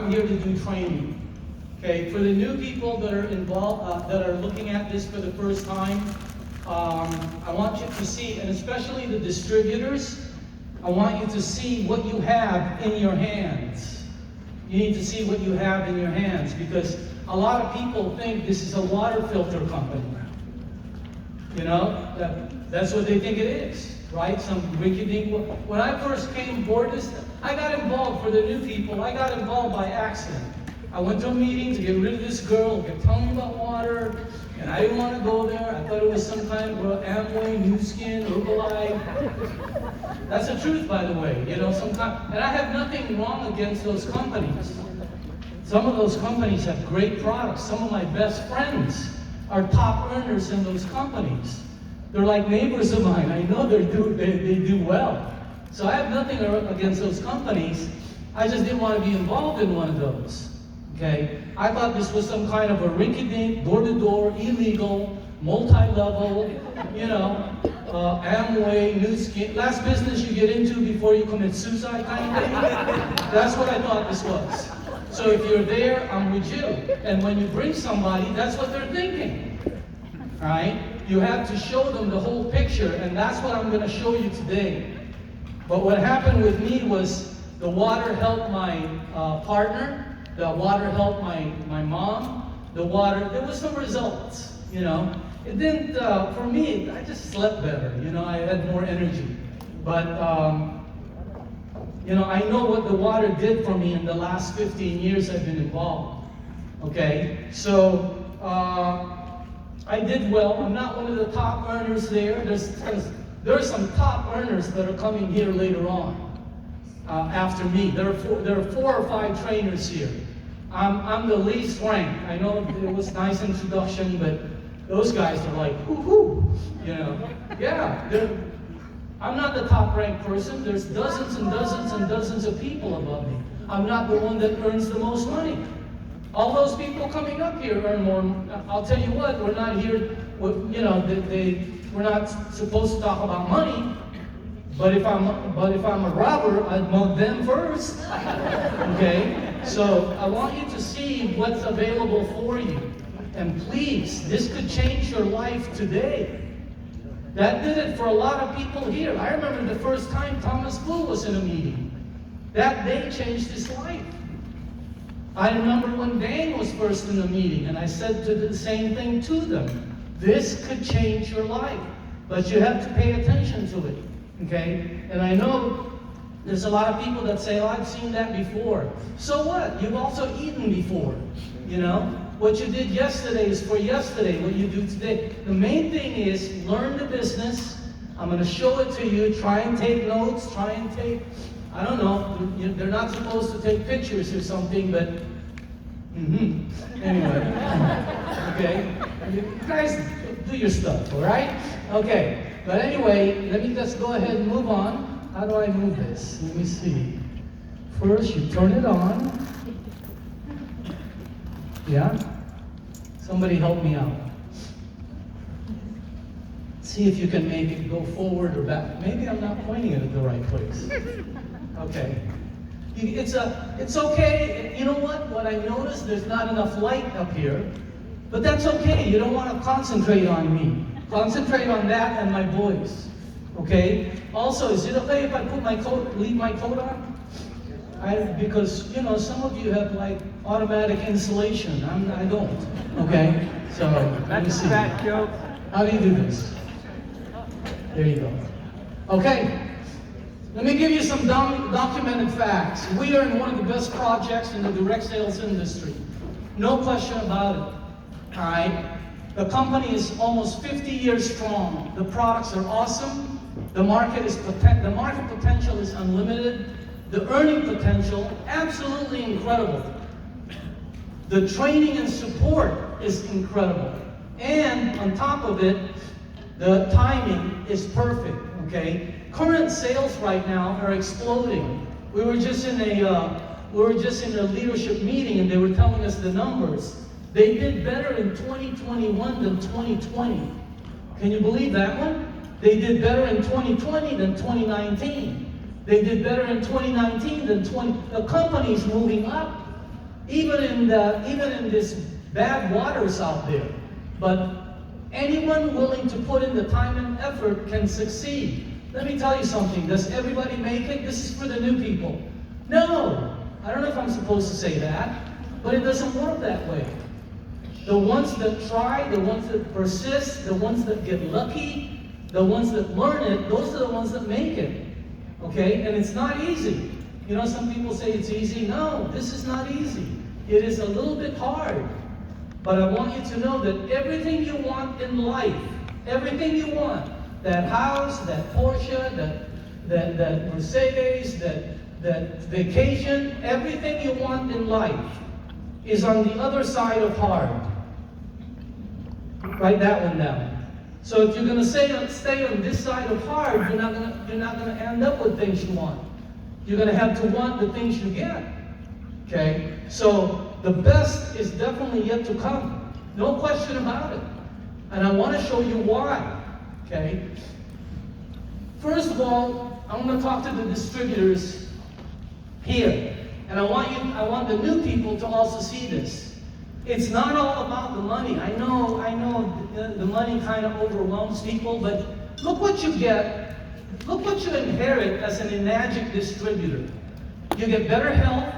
I'm here to do training. Okay, for the new people that are involved, that are looking at this for the first time, I want you to see, and especially the distributors, I want you to see what you have in your hands. You need to see what you have in your hands, because a lot of people think this is a water filter company. You know, that's what they think it is, right? Some rinky-dink. When I first came aboard this, I got involved for the new people. I got involved by accident. I went to a meeting to get rid of this girl who kept telling me about water, and I didn't want to go there. I thought it was some kind of Amway, New Skin, Herbalife. That's the truth, by the way. You know, and I have nothing wrong against those companies. Some of those companies have great products. Some of my best friends are top earners in those companies. They're like neighbors of mine. I know they do well. So I have nothing against those companies. I just didn't want to be involved in one of those. Okay? I thought this was some kind of a rinky-dink, door-to-door, illegal, multi-level, you know, Amway, New Skin, last business you get into before you commit suicide kind of thing. That's what I thought this was. So if you're there, I'm with you. And when you bring somebody, that's what they're thinking. All right? You have to show them the whole picture, and that's what I'm going to show you today. But what happened with me was the water helped my partner. The water helped my mom. There was some results, you know. It didn't, for me, I just slept better, you know, I had more energy. But, you know, I know what the water did for me in the last 15 years I've been involved, okay? So, I did well. I'm not one of the top earners there. There are some top earners that are coming here later on. After me. There are 4 or 5 trainers here. I'm the least ranked. I know it was a nice introduction, but those guys are like, whoo-hoo, you know. Yeah, I'm not the top ranked person. There's dozens and dozens and dozens of people above me. I'm not the one that earns the most money. All those people coming up here earn more. I'll tell you what, we're not here, you know, we're not supposed to talk about money. But if I'm a robber, I'd mug them first. Okay? So I want you to see what's available for you. And please, this could change your life today. That did it for a lot of people here. I remember the first time Thomas Bull was in a meeting. That day changed his life. I remember when Dan was first in the meeting, and I said the same thing to them. This could change your life, but you have to pay attention to it. Okay? And I know there's a lot of people that say, oh, I've seen that before. So what? You've also eaten before. You know? What you did yesterday is for yesterday. What you do today. The main thing is learn the business. I'm going to show it to you. Try and take notes. Try and take, I don't know. They're not supposed to take pictures or something, but anyway. Okay? You guys do your stuff, all right? Okay. But anyway, let me just go ahead and move on. How do I move this? Let me see. First, you turn it on. Yeah? Somebody help me out. See if you can maybe go forward or back. Maybe I'm not pointing it at the right place. Okay. It's okay. You know what? What I noticed, there's not enough light up here. But that's okay. You don't want to concentrate on me. Concentrate on that and my voice, okay? Also, is it okay if I put my coat, leave my coat on? Because, you know, some of you have like automatic insulation. I don't, okay? So, let me see. How do you do this? There you go. Okay, let me give you some documented facts. We are in one of the best projects in the direct sales industry. No question about it, all right? The company is almost 50 years strong. The products are awesome. The market potential is unlimited. The earning potential, absolutely incredible. The training and support is incredible. And on top of it, the timing is perfect, okay? Current sales right now are exploding. We were just in a leadership meeting and they were telling us the numbers. They did better in 2021 than 2020. Can you believe that one? They did better in 2020 than 2019. They did better in 2019 than The company's moving up. even in this bad waters out there. But anyone willing to put in the time and effort can succeed. Let me tell you something. Does everybody make it? This is for the new people. No. I don't know if I'm supposed to say that, but it doesn't work that way. The ones that try, the ones that persist, the ones that get lucky, the ones that learn it, those are the ones that make it. Okay? And it's not easy. You know, some people say it's easy. No, this is not easy. It is a little bit hard. But I want you to know that everything you want in life, everything you want, that house, that Porsche, that Mercedes, that vacation, everything you want in life is on the other side of hard. Write that one down. So if you're going to stay on this side of hard, you're not going to end up with things you want. You're going to have to want the things you get. Okay? So the best is definitely yet to come. No question about it. And I want to show you why. Okay? First of all, I'm going to talk to the distributors here. And I want the new people to also see this. It's not all about the money. I know the money kind of overwhelms people, but look what you get. Look what you inherit as an Enagic distributor. You get better health.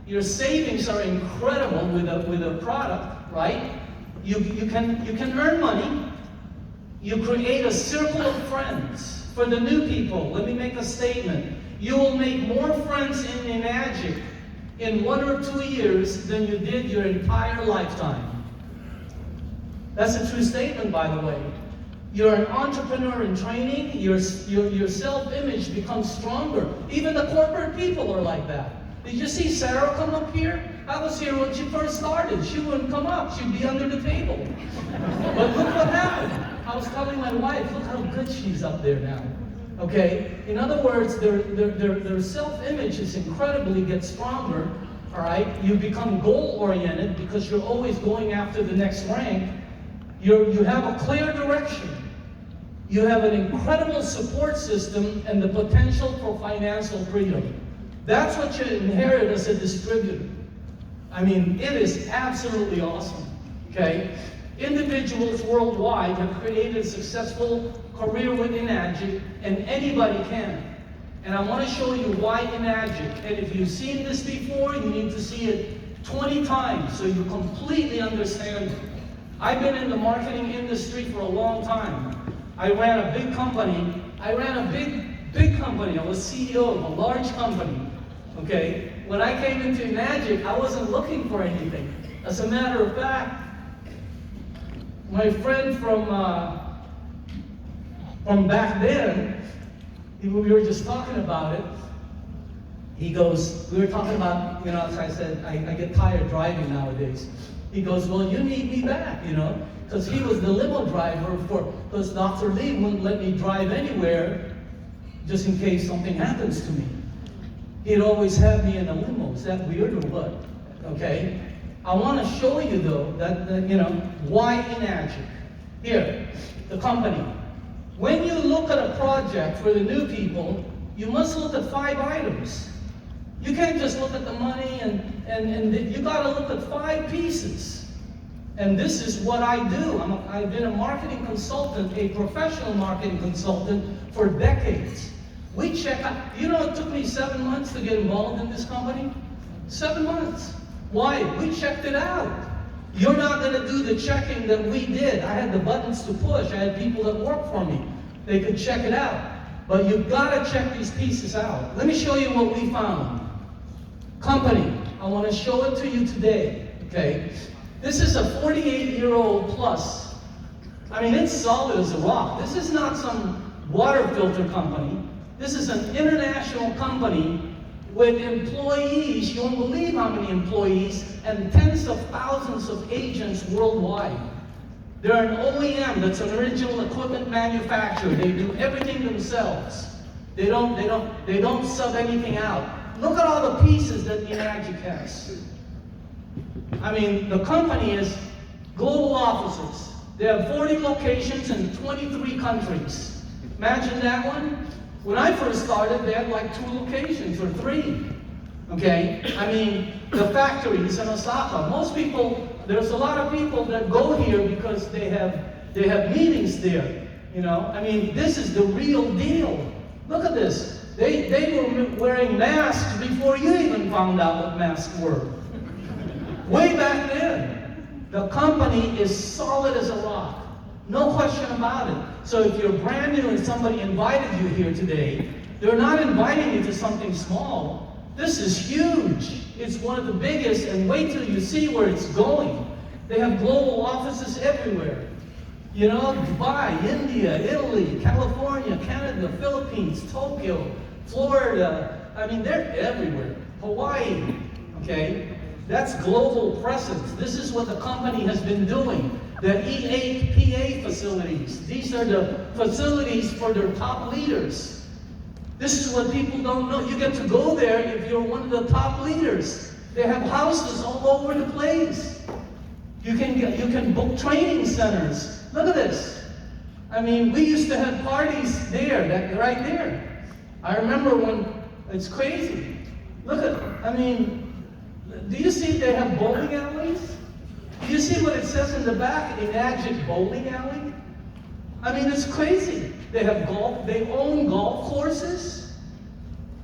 Your savings are incredible with a product, right? You can earn money. You create a circle of friends. For the new people, let me make a statement. You will make more friends in Enagic in 1 or 2 years than you did your entire lifetime. That's a true statement, by the way. You're an entrepreneur in training, your self-image becomes stronger. Even the corporate people are like that. Did you see Sarah come up here? I was here when she first started. She wouldn't come up. She'd be under the table. But look what happened. I was telling my wife, look how good she's up there now. Okay? In other words, their self-image is incredibly gets stronger. All right? You become goal-oriented because you're always going after the next rank. You have a clear direction. You have an incredible support system and the potential for financial freedom. That's what you inherit as a distributor. I mean, it is absolutely awesome. Okay? Individuals worldwide have created a successful career with Enagic, and anybody can. And I want to show you why Enagic. And if you've seen this before, you need to see it 20 times so you completely understand it. I've been in the marketing industry for a long time. I ran a big company. I was CEO of a large company. Okay? When I came into Enagic, I wasn't looking for anything. As a matter of fact, my friend from back then, we were just talking about it. He goes, we were talking about, as I said, I get tired driving nowadays. He goes, well, you need me back, because he was the limo driver because Dr. Lee wouldn't let me drive anywhere just in case something happens to me. He'd always have me in a limo. Is that weird or what? Okay? I want to show you, though, that why Enagic. Here, the company. When you look at a project for the new people, you must look at 5 items. You can't just look at the money and you got to look at 5 pieces. And this is what I do. I've been a marketing consultant, a professional marketing consultant for decades. We check out, it took me 7 months to get involved in this company. 7 months. Why? We checked it out. You're not going to do the checking that we did. I had the buttons to push. I had people that worked for me. They could check it out. But you've got to check these pieces out. Let me show you what we found. Company. I want to show it to you today. Okay? This is a 48-year-old plus. I mean, it's solid as a rock. This is not some water filter company. This is an international company with employees. You won't believe how many employees and tens of thousands of agents worldwide. They're an OEM, that's an original equipment manufacturer. They do everything themselves. They don't sub anything out. Look at all the pieces that Enagic has. I mean, the company is global offices. They have 40 locations in 23 countries. Imagine that one. When I first started, they had like 2 locations or 3. Okay? I mean, the factories in Osaka, most people, there's a lot of people that go here because they have meetings there. You know? I mean, this is the real deal. Look at this. They were wearing masks before you even found out what masks were. Way back then. The company is solid as a rock. No question about it. So if you're brand new and somebody invited you here today, they're not inviting you to something small. This is huge. It's one of the biggest, and wait till you see where it's going. They have global offices everywhere. You know, Dubai, India, Italy, California, Canada, Philippines, Tokyo, Florida. I mean, they're everywhere. Hawaii, okay? That's global presence. This is what the company has been doing. The E8PA facilities. These are the facilities for their top leaders. This is what people don't know. You get to go there if you're one of the top leaders. They have houses all over the place. You can book training centers. Look at this. I mean, we used to have parties there, right there. I remember when, it's crazy. Look at, I mean, do you see they have bowling alleys? Do you see what it says in the back, Enagic bowling alley? I mean, it's crazy. They have golf, they own golf courses.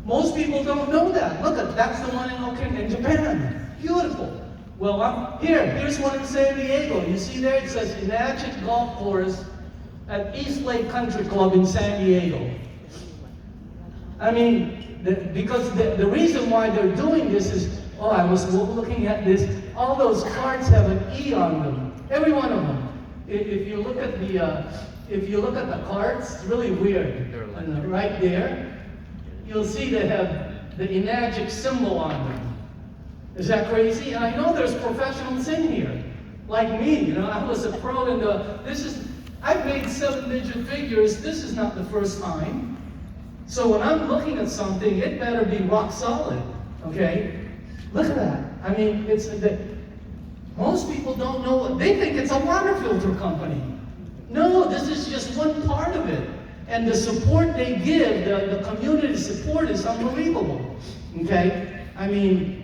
Most people don't know that. Look at, that's the one in Japan. Beautiful. Well, here's one in San Diego. You see there, it says Enagic Golf Course at East Lake Country Club in San Diego. I mean, because the reason why they're doing this is, oh, I was looking at this. All those cards have an E on them. Every one of them. If you look at the cards, it's really weird. And right there, you'll see they have the Enagic symbol on them. Is that crazy? And I know there's professionals in here, like me. You know, I was a pro in I've made 7-digit figures. This is not the first time. So when I'm looking at something, it better be rock solid. Okay? Look at that. I mean, most people don't know. They think it's a water filter company. No, this is just one part of it. And the support they give, the community support is unbelievable. Okay? I mean,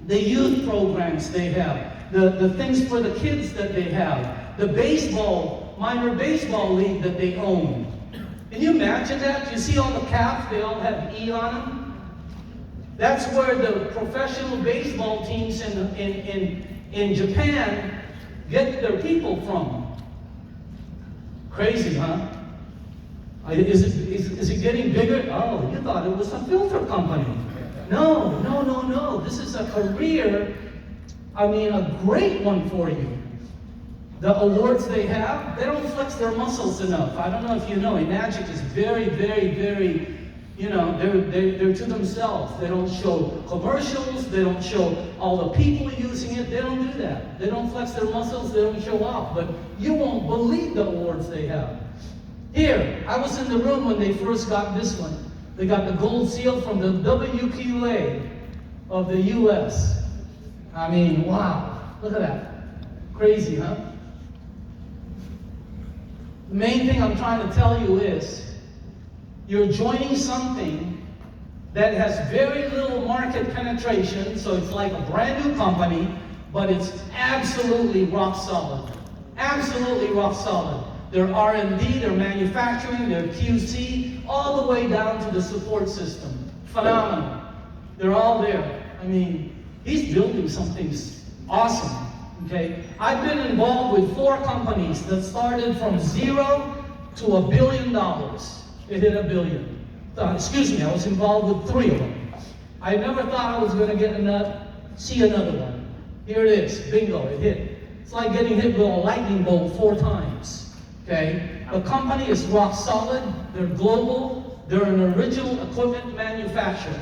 the youth programs they have, the things for the kids that they have, the minor baseball league that they own. Can you imagine that? You see all the caps, they all have E on them? That's where the professional baseball teams in Japan get their people from. Crazy, huh? Is it getting bigger? Oh, you thought it was a filter company. No. This is a career, I mean, a great one for you. The awards they have, they don't flex their muscles enough. I don't know if you know, Enagic is very, very, very, you know, they're to themselves. They don't show commercials. They don't show all the people using it. They don't do that. They don't flex their muscles. They don't show off. But you won't believe the awards they have. Here, I was in the room when they first got this one. They got the gold seal from the WQA of the U.S. I mean, wow. Look at that. Crazy, huh? The main thing I'm trying to tell you is, you're joining something that has very little market penetration, so it's like a brand new company, but it's absolutely rock solid. Absolutely rock solid. Their R&D, their manufacturing, their QC, all the way down to the support system. Phenomenal. They're all there. I mean, he's building something awesome. Okay? I've been involved with 4 companies that started from 0 to $1 billion. It hit $1 billion. Excuse me, I was involved with 3 of them. I never thought I was going to see another one. Here it is. Bingo, it hit. It's like getting hit with a lightning bolt 4 times. Okay? The company is rock solid. They're global. They're an original equipment manufacturer.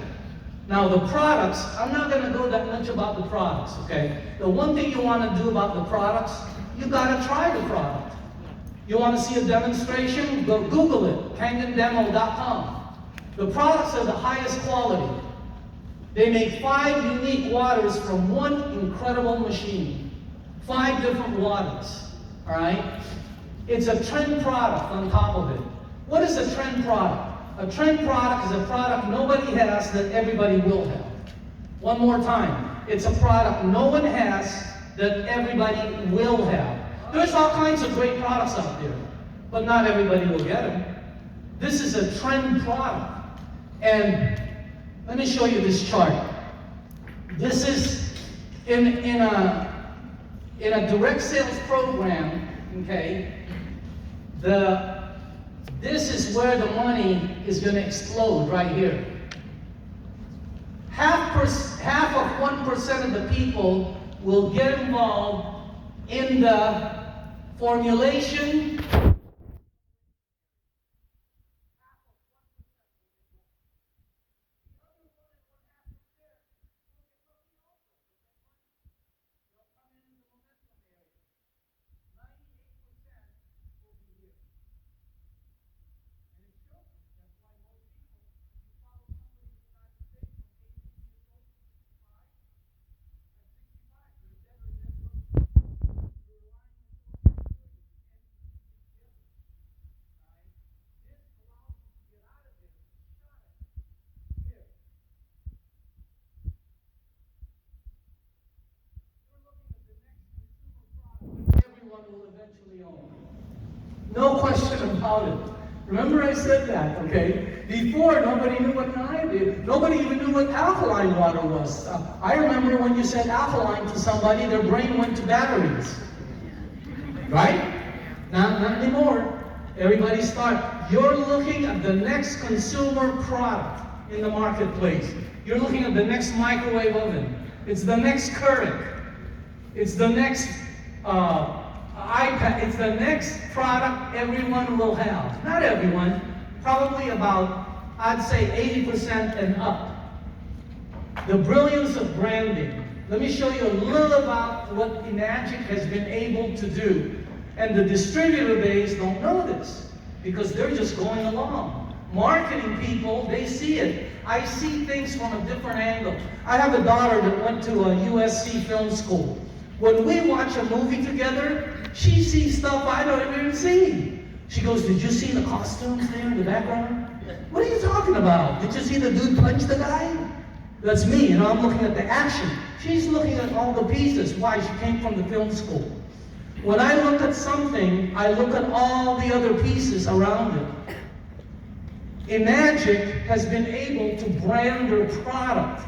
Now the products, I'm not going to go that much about the products, okay? The one thing you want to do about the products, you got to try the product. You want to see a demonstration? Go Google it, kangandemo.com. The products are the highest quality. They make 5 unique waters from one incredible machine. 5 different waters, all right? It's a trend product on top of it. What is a trend product? A trend product is a product nobody has that everybody will have. One more time. It's a product no one has that everybody will have. There's all kinds of great products out there, but not everybody will get them. This is a trend product. And let me show you this chart. This is in a direct sales program, okay? This is where the money is going to explode right here. Half of 1% of the people will get involved in the formulation. Everyone will eventually own. No question about it. Remember I said that, okay? Before, nobody knew what nobody even knew what alkaline water was. I remember when you said alkaline to somebody, their brain went to batteries. Right? Not anymore. Everybody start. You're looking at the next consumer product in the marketplace. You're looking at the next microwave oven. It's the next Keurig. It's the next iPad. It's the next product everyone will have. Not everyone. Probably about, I'd say 80% and up. The brilliance of branding. Let me show you a little about what Enagic has been able to do. And the distributor base don't know this because they're just going along. Marketing people, they see it. I see things from a different angle. I have a daughter that went to a USC film school. When we watch a movie together, she sees stuff I don't even see. She goes, "Did you see the costumes there in the background? What are you talking about? Did you see the dude punch the guy?" That's me, and I'm looking at the action. She's looking at all the pieces. Why? She came from the film school. When I look at something, I look at all the other pieces around it. Enagic has been able to brand their product.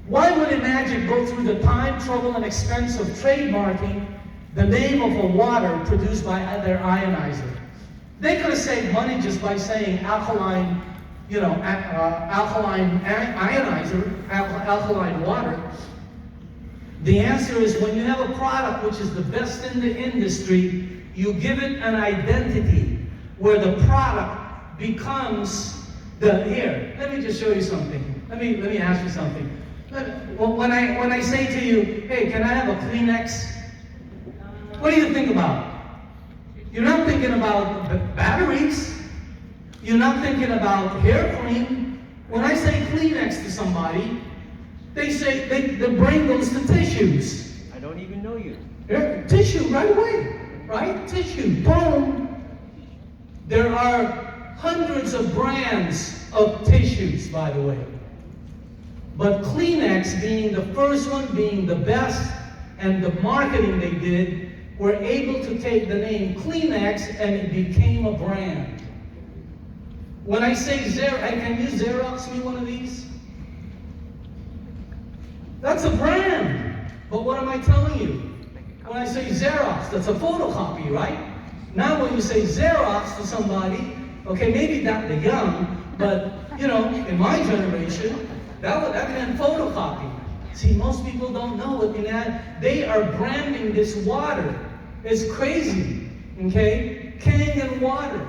Why would Enagic go through the time, trouble, and expense of trademarking the name of a water produced by their ionizer? They could have saved money just by saying alkaline, alkaline ionizer, alkaline water. The answer is when you have a product which is the best in the industry, you give it an identity where the product becomes here. Let me just show you something. Let me ask you something. When I say to you, "Hey, can I have a Kleenex?" What do you think about? You're not thinking about batteries. You're not thinking about hair cream. When I say Kleenex to somebody, they say the brain goes to tissues. I don't even know you. Yeah, tissue right away, right? Tissue, boom. There are hundreds of brands of tissues, by the way. But Kleenex being the first one, being the best, and the marketing they did, were able to take the name Kleenex and it became a brand. When I say Xerox, can you Xerox me one of these? That's a brand. But what am I telling you? When I say Xerox, that's a photocopy, right? Now when you say Xerox to somebody, okay, maybe not the young, but in my generation, that meant photocopy. See, most people don't know what they are branding this water. It's crazy, okay? Kangen water.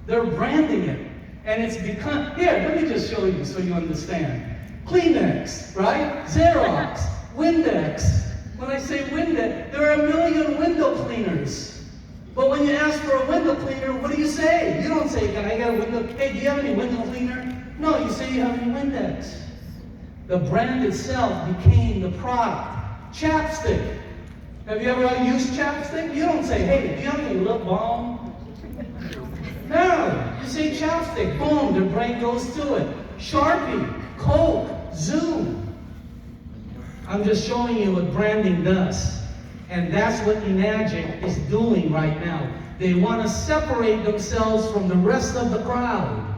They're branding it. And it's become, here, let me just show you so you understand. Kleenex, right? Xerox, Windex. When I say Windex, there are 1 million window cleaners. But when you ask for a window cleaner, what do you say? You don't say, "Can I get a window? Hey, do you have any window cleaner?" No, you say you have any Windex. The brand itself became the product. Chapstick. Have you ever used chapstick? You don't say, "Hey, do you have any lip balm?" No, you say chapstick. Boom, their brain goes to it. Sharpie, Coke, Zoom. I'm just showing you what branding does. And that's what Enagic is doing right now. They want to separate themselves from the rest of the crowd.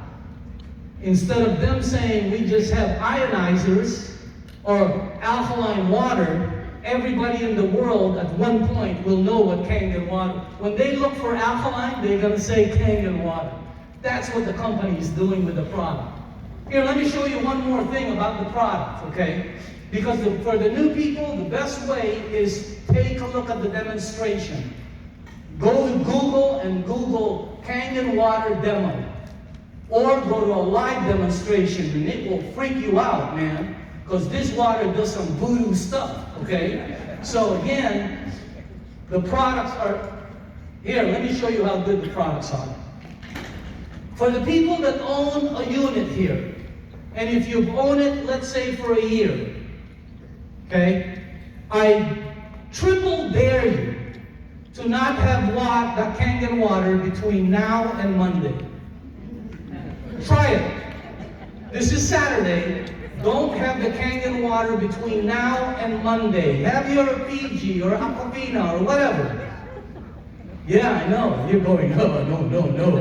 Instead of them saying we just have ionizers or alkaline water, everybody in the world at one point will know what Kangen water. When they look for alkaline, they're going to say Kangen water. That's what the company is doing with the product. Here, let me show you one more thing about the product, okay? Because for the new people, the best way is take a look at the demonstration. Go to Google and Google Kangen water demo. Or go to a live demonstration and it will freak you out, man. Because this water does some voodoo stuff, okay? So again, the products are, here, let me show you how good the products are. For the people that own a unit here, and if you've owned it, let's say for a year, okay, I triple dare you to not have that Kangen water between now and Monday. Try it. This is Saturday. Don't have the Kangen water between now and Monday. Have your Fiji or Aquafina or whatever. Yeah, I know. You're going, oh, no.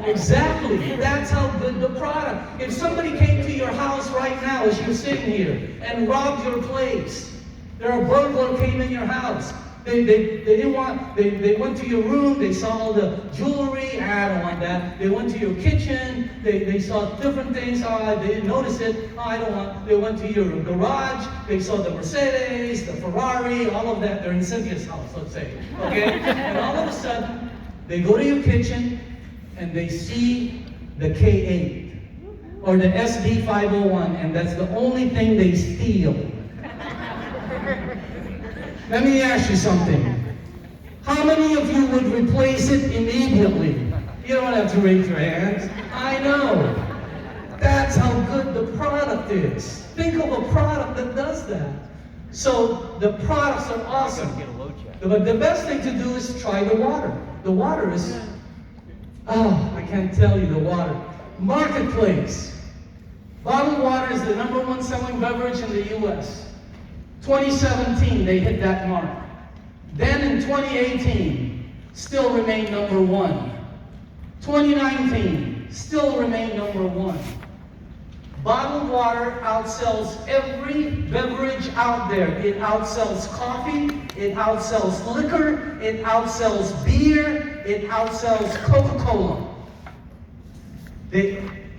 Exactly. That's how good the product. If somebody came to your house right now as you're sitting here and robbed your place, a burglar came in your house. They didn't want, they went to your room, they saw all the jewelry, I don't want that. They went to your kitchen, they saw different things, they didn't notice it, I don't want. They went to your garage, they saw the Mercedes, the Ferrari, all of that. They're in Cynthia's house, let's say, okay? And all of a sudden, they go to your kitchen and they see the K8 or the SD501, and that's the only thing they steal. Let me ask you something. How many of you would replace it immediately? You don't have to raise your hands. I know. That's how good the product is. Think of a product that does that. So the products are awesome. But the best thing to do is try the water. The water is, I can't tell you the water. Marketplace. Bottled water is the #1 selling beverage in the U.S. 2017, they hit that mark. Then in 2018, still remained #1. 2019, still remained #1. Bottled water outsells every beverage out there. It outsells coffee, it outsells liquor, it outsells beer, it outsells Coca-Cola.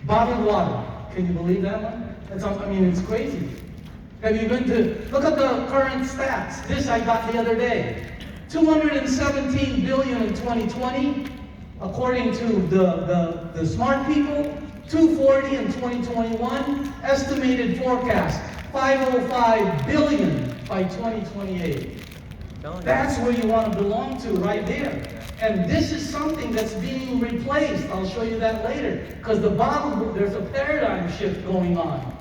Bottled water. Can you believe that one? It's crazy. Have you been to, look at the current stats. This I got the other day. 217 billion in 2020, according to the smart people. 240 in 2021. Estimated forecast, 505 billion by 2028. That's where you want to belong to, right there. And this is something that's being replaced. I'll show you that later. Because the bottle, there's a paradigm shift going on.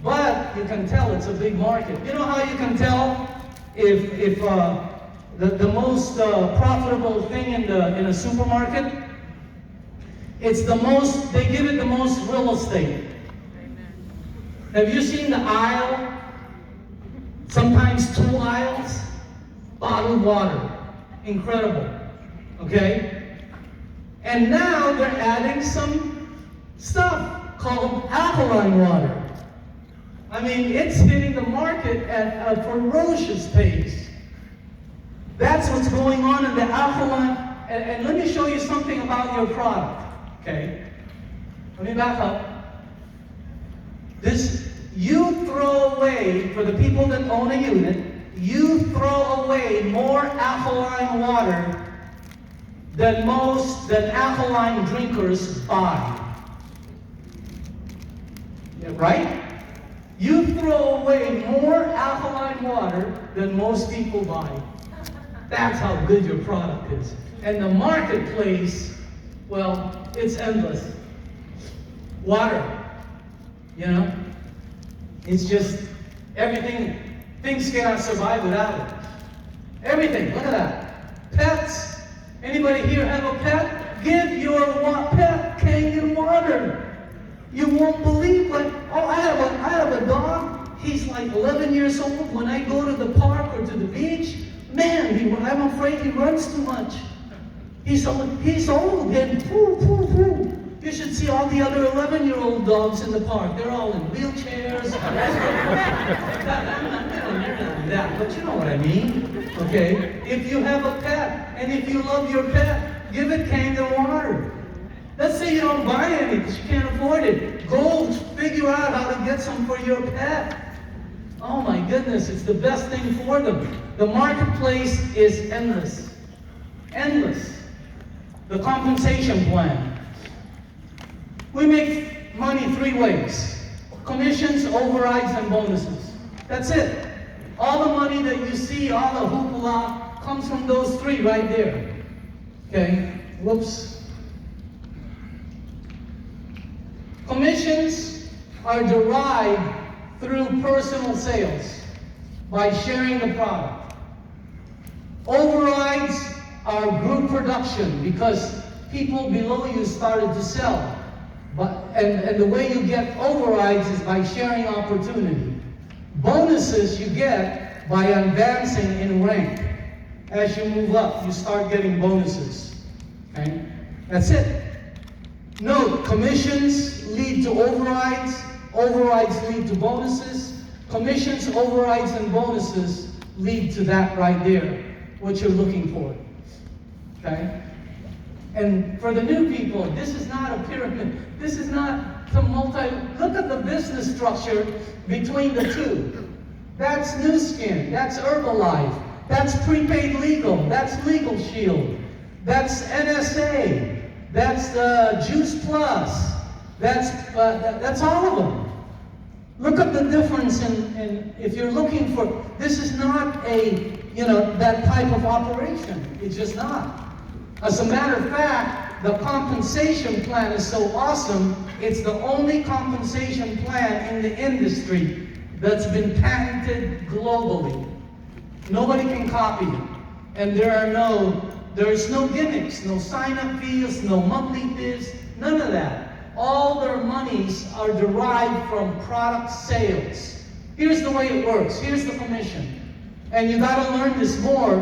But you can tell it's a big market. You know how you can tell if the most profitable thing in a supermarket? It's they give it the most real estate. Have you seen the aisle? Sometimes 2 aisles? Bottled water. Incredible. Okay? And now they're adding some stuff called alkaline water. It's hitting the market at a ferocious pace. That's what's going on in the alkaline. And let me show you something about your product. Okay? Let me back up. You throw away, for the people that own a unit, you throw away more alkaline water than alkaline drinkers buy. Yeah, right? You throw away more alkaline water than most people buy. That's how good your product is. And the marketplace, well, it's endless. Water, it's just everything. Things cannot survive without it. Everything, look at that. Pets. Anybody here have a pet? Give your pet Kangen water. You won't believe I have a dog. he's like 11 years old. When I go to the park or to the beach, man, I'm afraid he runs too much. He's old and poo, poo, poo. You should see all the other 11-year-old dogs in the park. They're all in wheelchairs. That, but you know what I mean, okay? If you have a pet, and if you love your pet, give it canned water. Let's say you don't buy any because you can't afford it. Go figure out how to get some for your pet. Oh my goodness, it's the best thing for them. The marketplace is endless. Endless. The compensation plan. We make money 3 ways. Commissions, overrides, and bonuses. That's it. All the money that you see, all the hoopla, comes from those 3 right there. Okay, whoops. Commissions are derived through personal sales by sharing the product. Overrides are group production because people below you started to sell. And the way you get overrides is by sharing opportunity. Bonuses you get by advancing in rank. As you move up, you start getting bonuses. Okay? That's it. Note, commissions lead to overrides, overrides lead to bonuses, commissions, overrides, and bonuses lead to that right there, what you're looking for. Okay? And for the new people, this is not a pyramid. This is not the look at the business structure between the 2. That's New Skin, that's Herbalife, that's Prepaid Legal, that's Legal Shield, that's NSA, that's Juice Plus, that's all of them. Look at the difference in if you're looking for, this is not a, that type of operation. It's just not. As a matter of fact, the compensation plan is so awesome, it's the only compensation plan in the industry that's been patented globally. Nobody can copy it. And there's no gimmicks, no sign-up fees, no monthly fees, none of that. All their monies are derived from product sales. Here's the way it works. Here's the commission. And you gotta learn this more,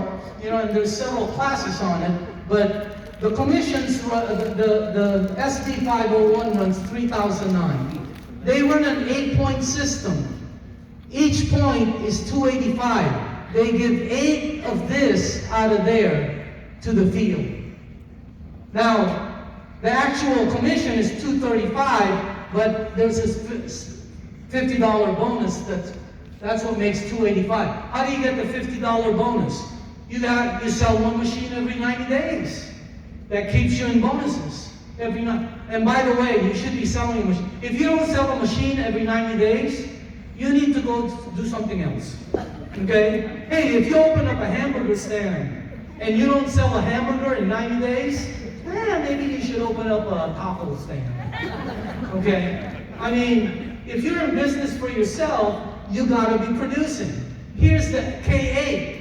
and there's several classes on it. But the commissions, the SD 501 runs 3009. They run an 8-point system. Each point is 285. They give 8 of this out of there to the field. Now, the actual commission is 235, but there's this $50 bonus that's what makes 285. How do you get the $50 bonus? You sell one machine every 90 days. That keeps you in bonuses every night. And by the way, you should be selling a machine. If you don't sell a machine every 90 days, you need to go do something else. Okay? Hey, if you open up a hamburger stand and you don't sell a hamburger in 90 days, maybe you should open up a taco stand. Okay? I mean, if you're in business for yourself, you gotta be producing. Here's the K8.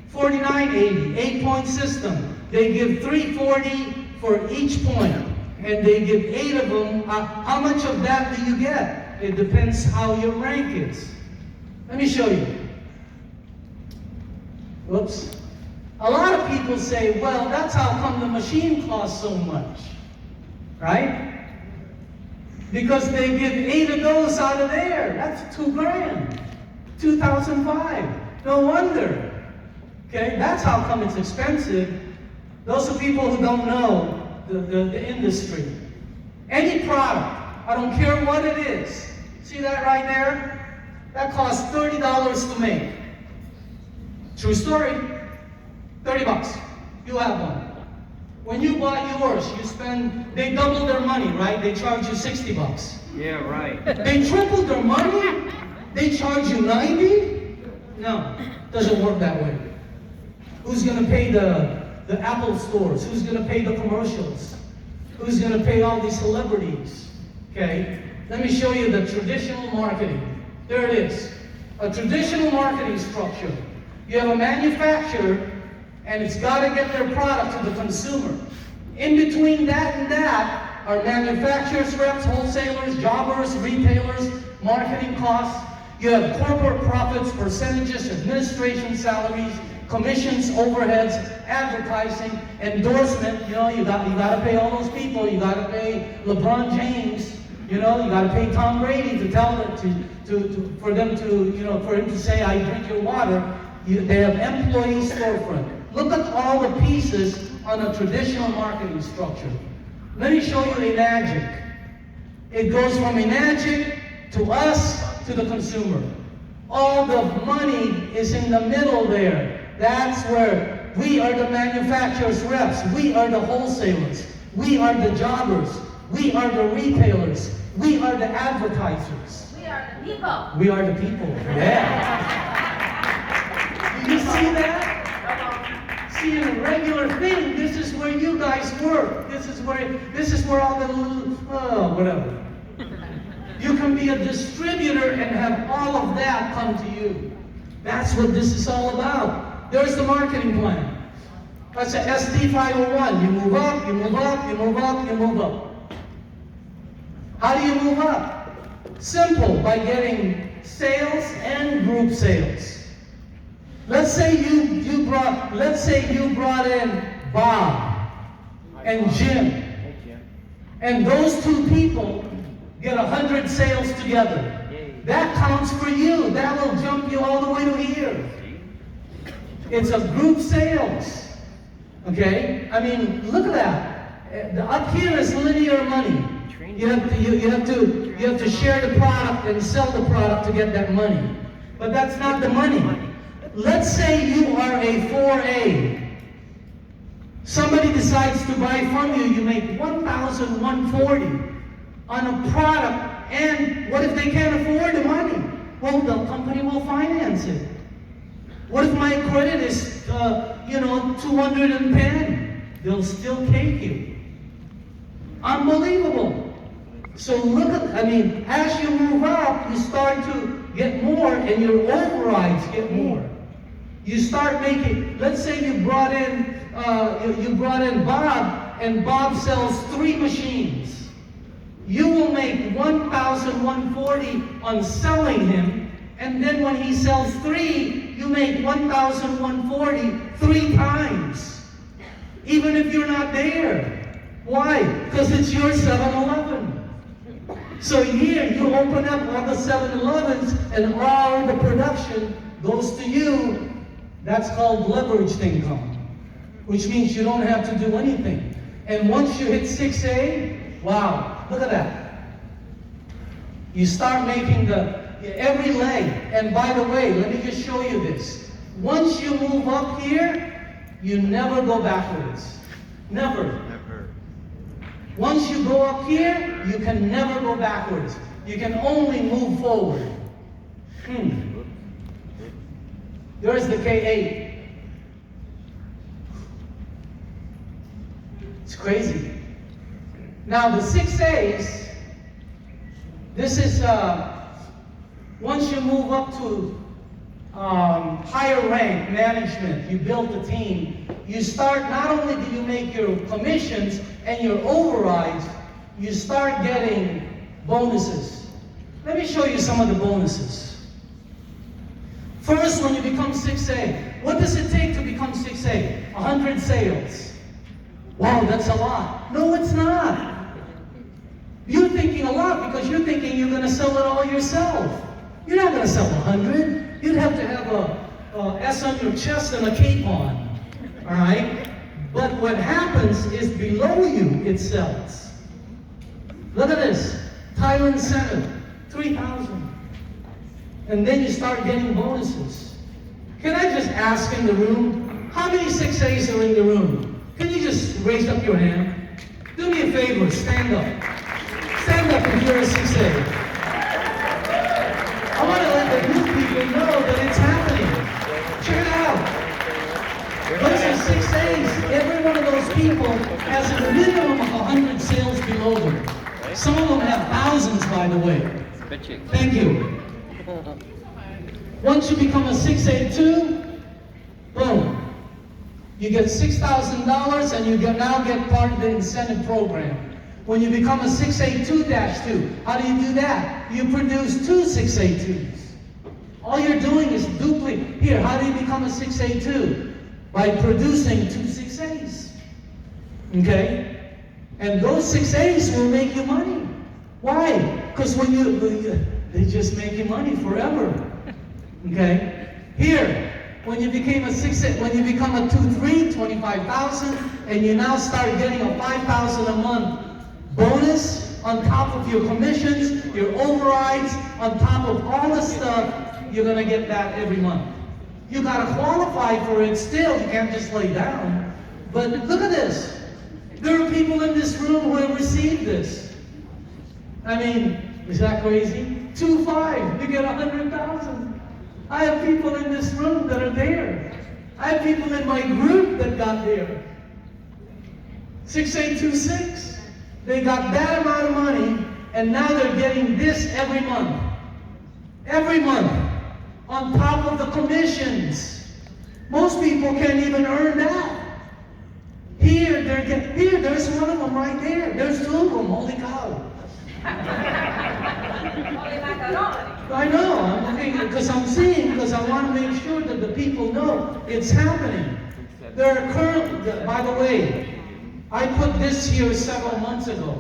4980, 8-point system. They give 340 for each point, and they give 8 of them. How much of that do you get? It depends how your rank is. Let me show you. Whoops. A lot of people say, well, that's how come the machine costs so much, right? Because they give 8 of those out of there. That's $2,000, 2005. No wonder. Okay, that's how come it's expensive. Those are people who don't know the industry. Any product, I don't care what it is. See that right there? That costs $30 to make. True story. 30 bucks. You have one. When you bought yours, they doubled their money, right? They charge you 60 bucks. Yeah, right. They tripled their money? They charge you 90? No, doesn't work that way. Who's going to pay the Apple stores? Who's going to pay the commercials? Who's going to pay all these celebrities? Okay, let me show you the traditional marketing. There it is. A traditional marketing structure. You have a manufacturer, and it's got to get their product to the consumer. In between that and that are manufacturers, reps, wholesalers, jobbers, retailers, marketing costs. You have corporate profits, percentages, administration salaries, commissions, overheads, advertising, endorsement. You know, you got to pay all those people. You got to pay LeBron James. You know, you got to pay Tom Brady to tell them for them to, you know, for him to say, "I drink your water." They have employee storefront. Look at all the pieces on a traditional marketing structure. Let me show you Enagic. It goes from Enagic to us to the consumer. All the money is in the middle there. That's where we are the manufacturer's reps. We are the wholesalers. We are the jobbers. We are the retailers. We are the advertisers. We are the people. We are the people. Yeah. Do you see that? See, in a regular thing, this is where you guys work. This is where all the whatever. You can be a distributor and have all of that come to you. That's what this is all about. There's the marketing plan. That's a SD501. You move up, you move up, you move up, you move up. How do you move up? Simple, by getting sales and group sales. Let's say you brought in Bob and Jim, and those two people get 100 sales together. That counts for you. That will jump you all the way to here. It's a group sales. Okay? I mean, look at that. Up here is linear money. You have to share the product and sell the product to get that money. But that's not the money. Let's say you are a 4A. Somebody decides to buy from you. You make $1,140 on a product, and what if they can't afford the money? Well, the company will finance it. What if my credit is, 210? They'll still take you. Unbelievable. So look at, as you move up, you start to get more, and your overrides get more. You start making, let's say you brought in Bob, and Bob sells 3 machines. You will make $1,140 on selling him, and then when he sells 3, you make $1,140 3 times, even if you're not there. Why? Because it's your 7-Eleven. So here you open up all the 7-Elevens, and all the production goes to you. That's called leveraged income, which means you don't have to do anything. And once you hit 6A, wow. Look at that. You start making every leg. And by the way, let me just show you this. Once you move up here, you never go backwards. Never. Once you go up here, you can never go backwards. You can only move forward. There's the K8. It's crazy. Now the 6A's, this is, once you move up to higher rank management, you build a team, you start, not only do you make your commissions and your overrides, you start getting bonuses. Let me show you some of the bonuses. First, when you become 6A, what does it take to become 6A? 100 sales. Wow, that's a lot. No, it's not. You're thinking a lot because you're thinking you're going to sell it all yourself. You're not going to sell 100. You'd have to have a S on your chest and a cape on. All right? But what happens is below you, it sells. Look at this. Thailand Center, 3,000. And then you start getting bonuses. Can I just ask in the room, how many 6A's are in the room? Can you just raise up your hand? Do me a favor, stand up. Stand up if you're a 6A. I want to let the new people know that it's happening. Check it out. Those are 6A's. Every one of those people has a minimum of 100 sales below them. Some of them have thousands, by the way. Thank you. Once you become a 6A2, boom. You get $6,000 and you now get part of the incentive program. When you become a 6A2-2, how do you do that? You produce 2 6A2s. All you're doing is duplicate. Here, how do you become a 6A2? By producing 2 6As. Okay? And those 6As will make you money. Why? Because they just make you money forever. Okay? Here, when you became a 6A, when you become a 2-3, 25,000, and you now start getting a 5,000 a month bonus on top of your commissions, your overrides, on top of all the stuff, you're gonna get that every month. You gotta qualify for it still, you can't just lay down. But look at this. There are people in this room who have received this. I mean, is that crazy? 2-5, you get 100,000. I have people in this room that are there. I have people in my group that got there. 6826. They got that amount of money, and now they're getting this every month. Every month. On top of the commissions. Most people can't even earn that. Here, there's one of them right there. There's 2 of them. Holy cow. I know, I'm looking, because I want to make sure that the people know it's happening. There are currently, by the way, I put this here several months ago.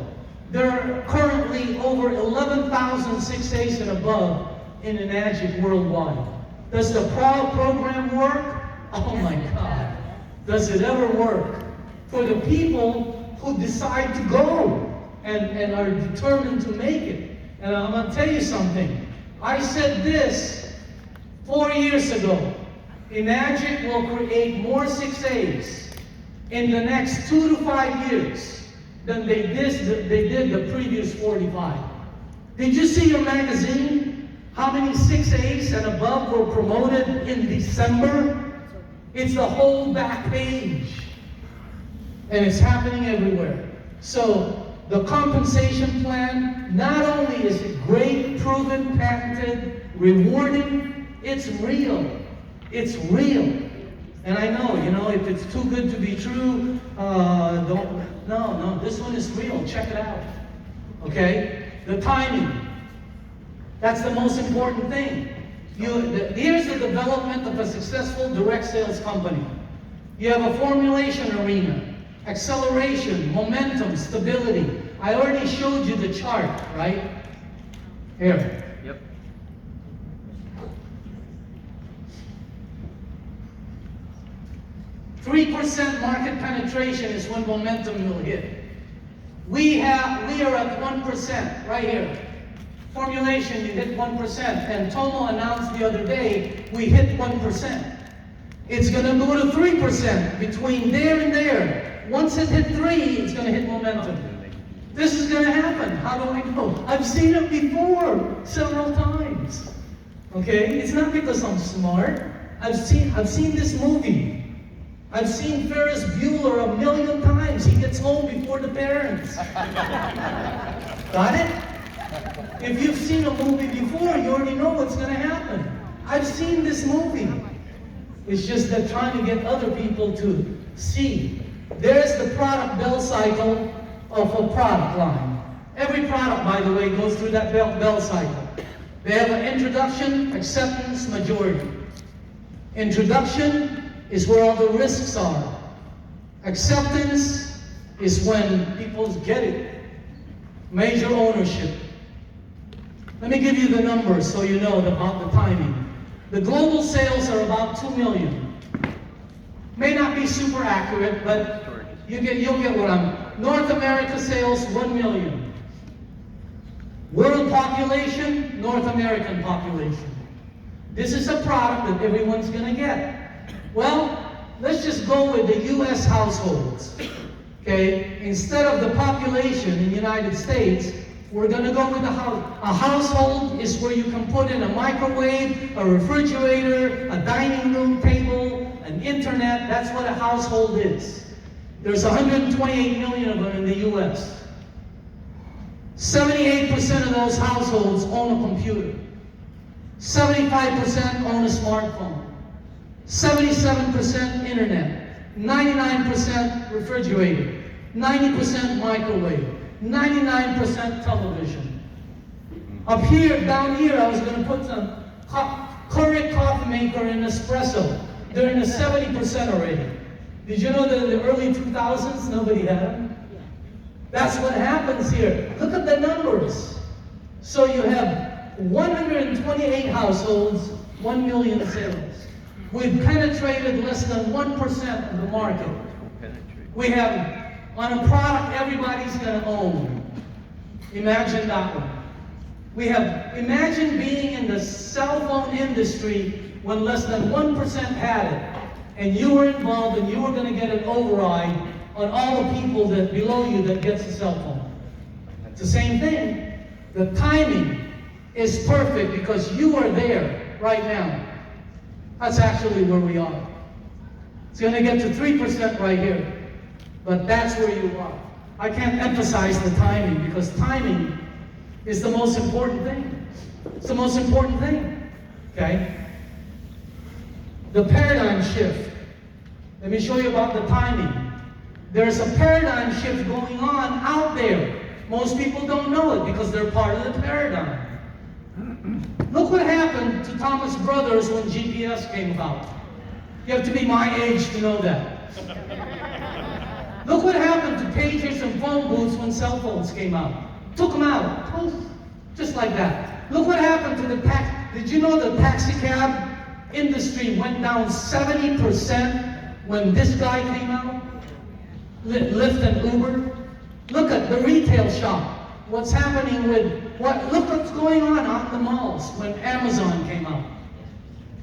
There are currently over 11,000 6As and above in Enagic worldwide. Does the program work? Oh my God. Does it ever work? For the people who decide to go and are determined to make it. And I'm going to tell you something. I said this 4 years ago. Enagic will create more 6As in the next 2 to 5 years than they did the previous 45. Did you see your magazine? How many 6As and above were promoted in December? It's the whole back page. And it's happening everywhere. So the compensation plan, not only is it great, proven, patented, rewarding, it's real. It's real. And I know, if it's too good to be true, no, this one is real. Check it out. Okay? The timing. That's the most important thing. Here's the development of a successful direct sales company. You have a formulation arena, acceleration, momentum, stability. I already showed you the chart, right? Here. Yep. %3 market penetration is when momentum will hit. We are at 1% right here. Formulation, you hit 1%. And Tomo announced the other day, we hit 1%. It's going to go to 3% between there and there. Once it hit 3, it's going to hit momentum. This is going to happen. How do I know? I've seen it before several times. Okay? It's not because I'm smart. I've seen this movie. I've seen Ferris Bueller 1,000,000 times. He gets home before the parents. Got it? If you've seen a movie before, you already know what's going to happen. I've seen this movie. It's just that trying to get other people to see. There's the product bell cycle of a product line. Every product, by the way, goes through that bell cycle. They have an introduction, acceptance, majority. Introduction is where all the risks are. Acceptance is when people get it. Major ownership. Let me give you the numbers so you know about the timing. The global sales are about 2 million. May not be super accurate, but you'll get what I'm. North America sales, 1 million. World population, North American population. This is a product that everyone's going to get. Well, let's just go with the U.S. households. Okay? Instead of the population in the United States, we're going to go with a house. A household is where you can put in a microwave, a refrigerator, a dining room table, an internet. That's what a household is. There's 128 million of them in the U.S. 78% of those households own a computer. 75% own a smartphone. 77% internet. 99% refrigerator. 90% microwave. 99% television. Up here, down here, I was going to put some Keurig coffee maker and espresso. They're in the 70% already. Did you know that in the early 2000s, nobody had them? That's what happens here. Look at the numbers. So you have 128 households, 1 million sales. We've penetrated less than 1% of the market. We have, on a product everybody's going to own. Imagine that one. We have, imagine being in the cell phone industry when less than 1% had it, and you were involved and you were going to get an override on all the people that below you that gets a cell phone. It's the same thing. The timing is perfect because you are there right now. That's actually where we are. It's going to get to 3% right here, but that's where you are. I can't emphasize the timing because timing is the most important thing. It's the most important thing, okay? The paradigm shift. Let me show you about the timing. There's a paradigm shift going on out there. Most people don't know it because they're part of the paradigm. Look what happened to Thomas Brothers when GPS came about. You have to be my age to know that. Look what happened to pagers and phone booths when cell phones came out. Took them out, poof, just like that. Look what happened to the taxi. Did you know the taxi cab industry went down 70% when this guy came out? Lyft and Uber. Look at the retail shop. What's happening with look what's going on out in the malls when Amazon came out.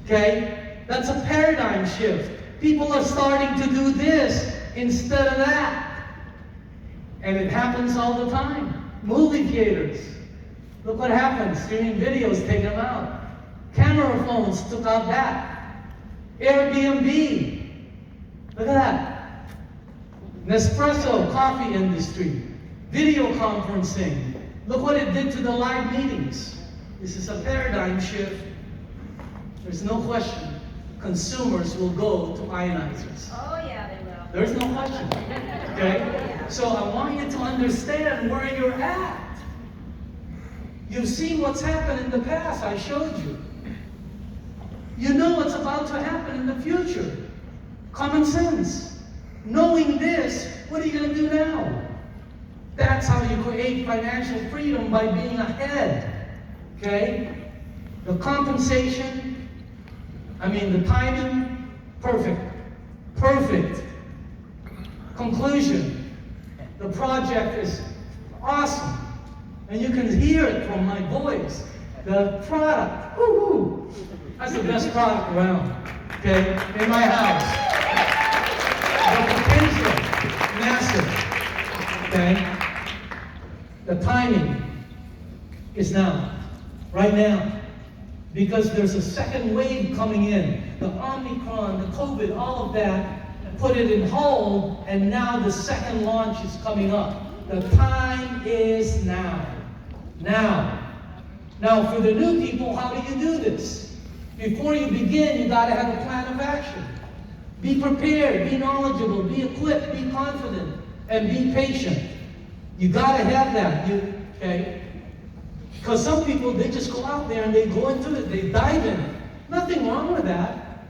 Okay? That's a paradigm shift. People are starting to do this instead of that. And it happens all the time. Movie theaters. Look what happens. Streaming videos take them out. Camera phones took out that. Airbnb. Look at that. Nespresso coffee industry. Video conferencing. Look what it did to the live meetings. This is a paradigm shift. There's no question. Consumers will go to ionizers. Oh yeah, they will. There's no question. Okay? So I want you to understand where you're at. You've seen what's happened in the past. I showed you. You know what's about to happen in the future. Common sense. Knowing this, what are you going to do now? That's how you create financial freedom, by being ahead. Okay? The compensation, the timing, perfect. Perfect. Conclusion. The project is awesome. And you can hear it from my voice. The product, woo-hoo, that's the best product around. Okay? In my house. The potential, massive. Okay? The timing is now, right now, because there's a second wave coming in. The Omicron, the COVID, all of that, put it in hold, and now the second launch is coming up. The time is now. Now. Now, for the new people, how do you do this? Before you begin, you got to have a plan of action. Be prepared, be knowledgeable, be equipped, be confident, and be patient. You got to have that. Okay? Because some people, they just go out there and they go into it, they dive in it. Nothing wrong with that.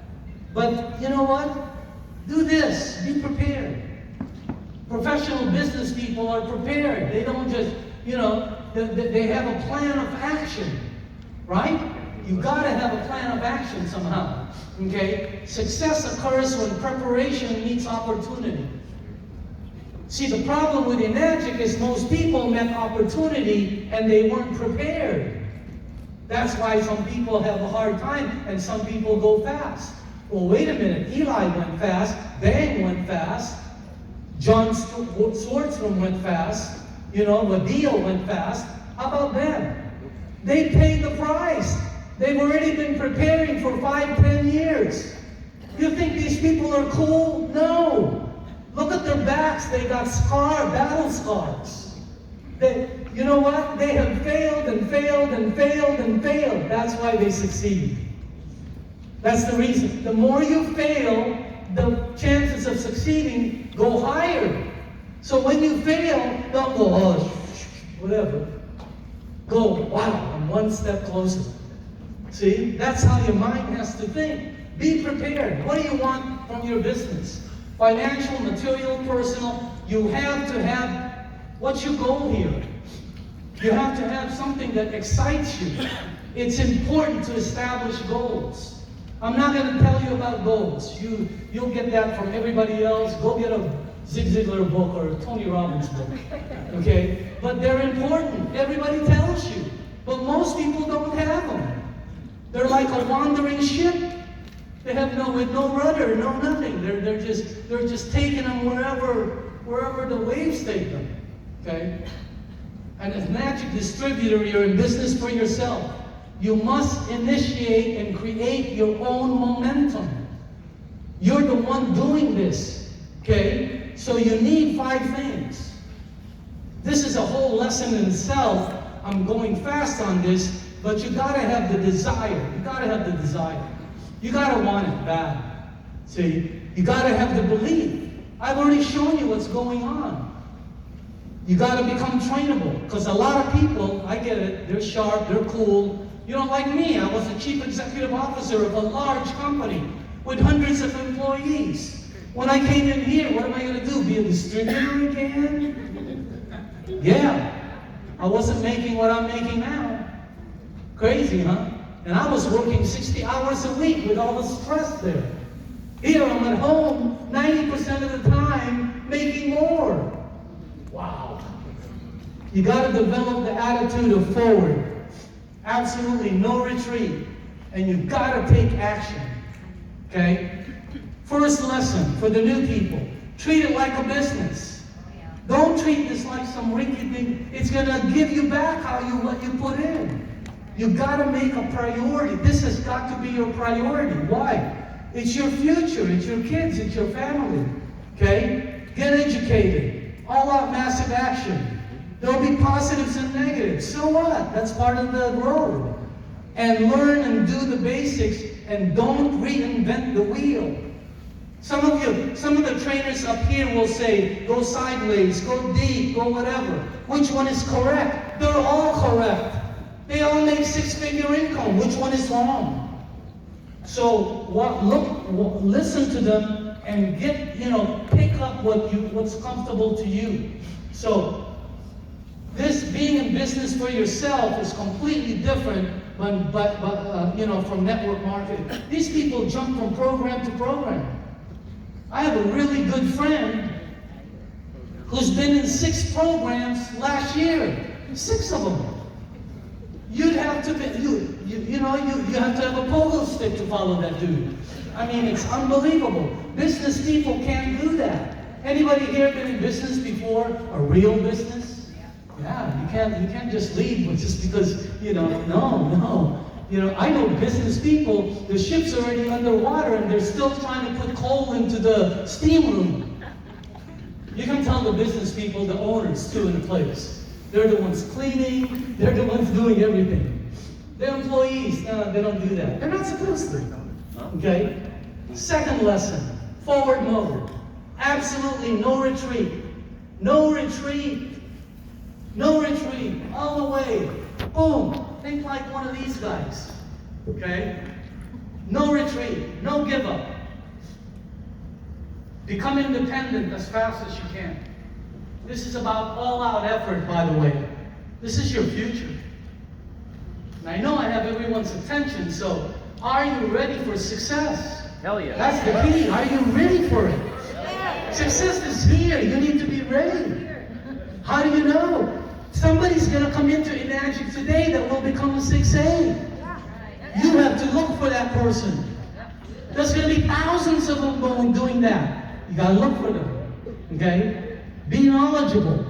But you know what? Do this. Be prepared. Professional business people are prepared. They don't just, they have a plan of action. Right? You got to have a plan of action somehow. Okay? Success occurs when preparation meets opportunity. See, the problem with Enagic is most people met opportunity and they weren't prepared. That's why some people have a hard time and some people go fast. Well, wait a minute. Eli went fast. Bang went fast. John Swartzman went fast. Wadil went fast. How about them? They paid the price. They've already been preparing for 5-10 years. You think these people are cool? No. Look at their backs. They got battle scars. You know what? They have failed and failed and failed and failed. That's why they succeed. That's the reason. The more you fail, the chances of succeeding go higher. So when you fail, don't go, whatever. Go, wow, I'm one step closer. See, that's how your mind has to think. Be prepared. What do you want from your business? Financial, material, personal. You have to have, what's your goal here? You have to have something that excites you. It's important to establish goals. I'm not going to tell you about goals. You'll get that from everybody else. Go get a Zig Ziglar book or a Tony Robbins book. Okay? But they're important. Everybody tells you. But most people don't have them. They're like a wandering ship. They have no rudder, no nothing. They're just taking them wherever the waves take them. Okay? And as an Enagic distributor, you're in business for yourself. You must initiate and create your own momentum. You're the one doing this. Okay? So you need 5 things. This is a whole lesson in itself. I'm going fast on this, but you gotta have the desire. You gotta have the desire. You gotta want it bad. See, you gotta have the belief. I've already shown you what's going on. You gotta become trainable, because a lot of people, I get it, they're sharp, they're cool. You know, like me, I was the chief executive officer of a large company with hundreds of employees. When I came in here, what am I gonna do? Be a distributor again? Yeah. I wasn't making what I'm making now. Crazy, huh? And I was working 60 hours a week with all the stress there. Here I'm at home 90% of the time making more. Wow. You got to develop the attitude of forward. Absolutely no retreat. And you got to take action. Okay? First lesson for the new people. Treat it like a business. Don't treat this like some rinky thing. It's going to give you back what you put in. You got to make a priority. This has got to be your priority. Why? It's your future. It's your kids. It's your family. Okay? Get educated. All out massive action. There'll be positives and negatives. So what? That's part of the road. And learn and do the basics, and don't reinvent the wheel. Some of the trainers up here will say, go sideways, go deep, go whatever. Which one is correct? They're all correct. They all make 6-figure income. Which one is wrong? So listen to them and pick up what's comfortable to you. So this being in business for yourself is completely different from network marketing. These people jump from program to program. I have a really good friend who's been in 6 programs last year. 6 of them. You'd have to be, you have to have a pogo stick to follow that dude. I mean, it's unbelievable. Business people can't do that. Anybody here been in business before? A real business? Yeah, you can't just leave just because, no. I know business people, the ship's already underwater and they're still trying to put coal into the steam room. You can tell the business people, the owners too in the place. They're the ones cleaning, they're the ones doing everything. Their employees, no, they don't do that. They're not supposed to. Okay? Second lesson, forward mode. Absolutely no retreat. No retreat. No retreat. All the way. Boom. Think like one of these guys. Okay? No retreat. No give up. Become independent as fast as you can. This is about all-out effort, by the way. This is your future. And I know I have everyone's attention, so are you ready for success? Hell yeah. That's the key. Are you ready for it? Success is here. You need to be ready. How do you know? Somebody's going to come into Enagic today that will become a 6A. You have to look for that person. There's going to be thousands of them doing that. You got to look for them. Okay? Be knowledgeable.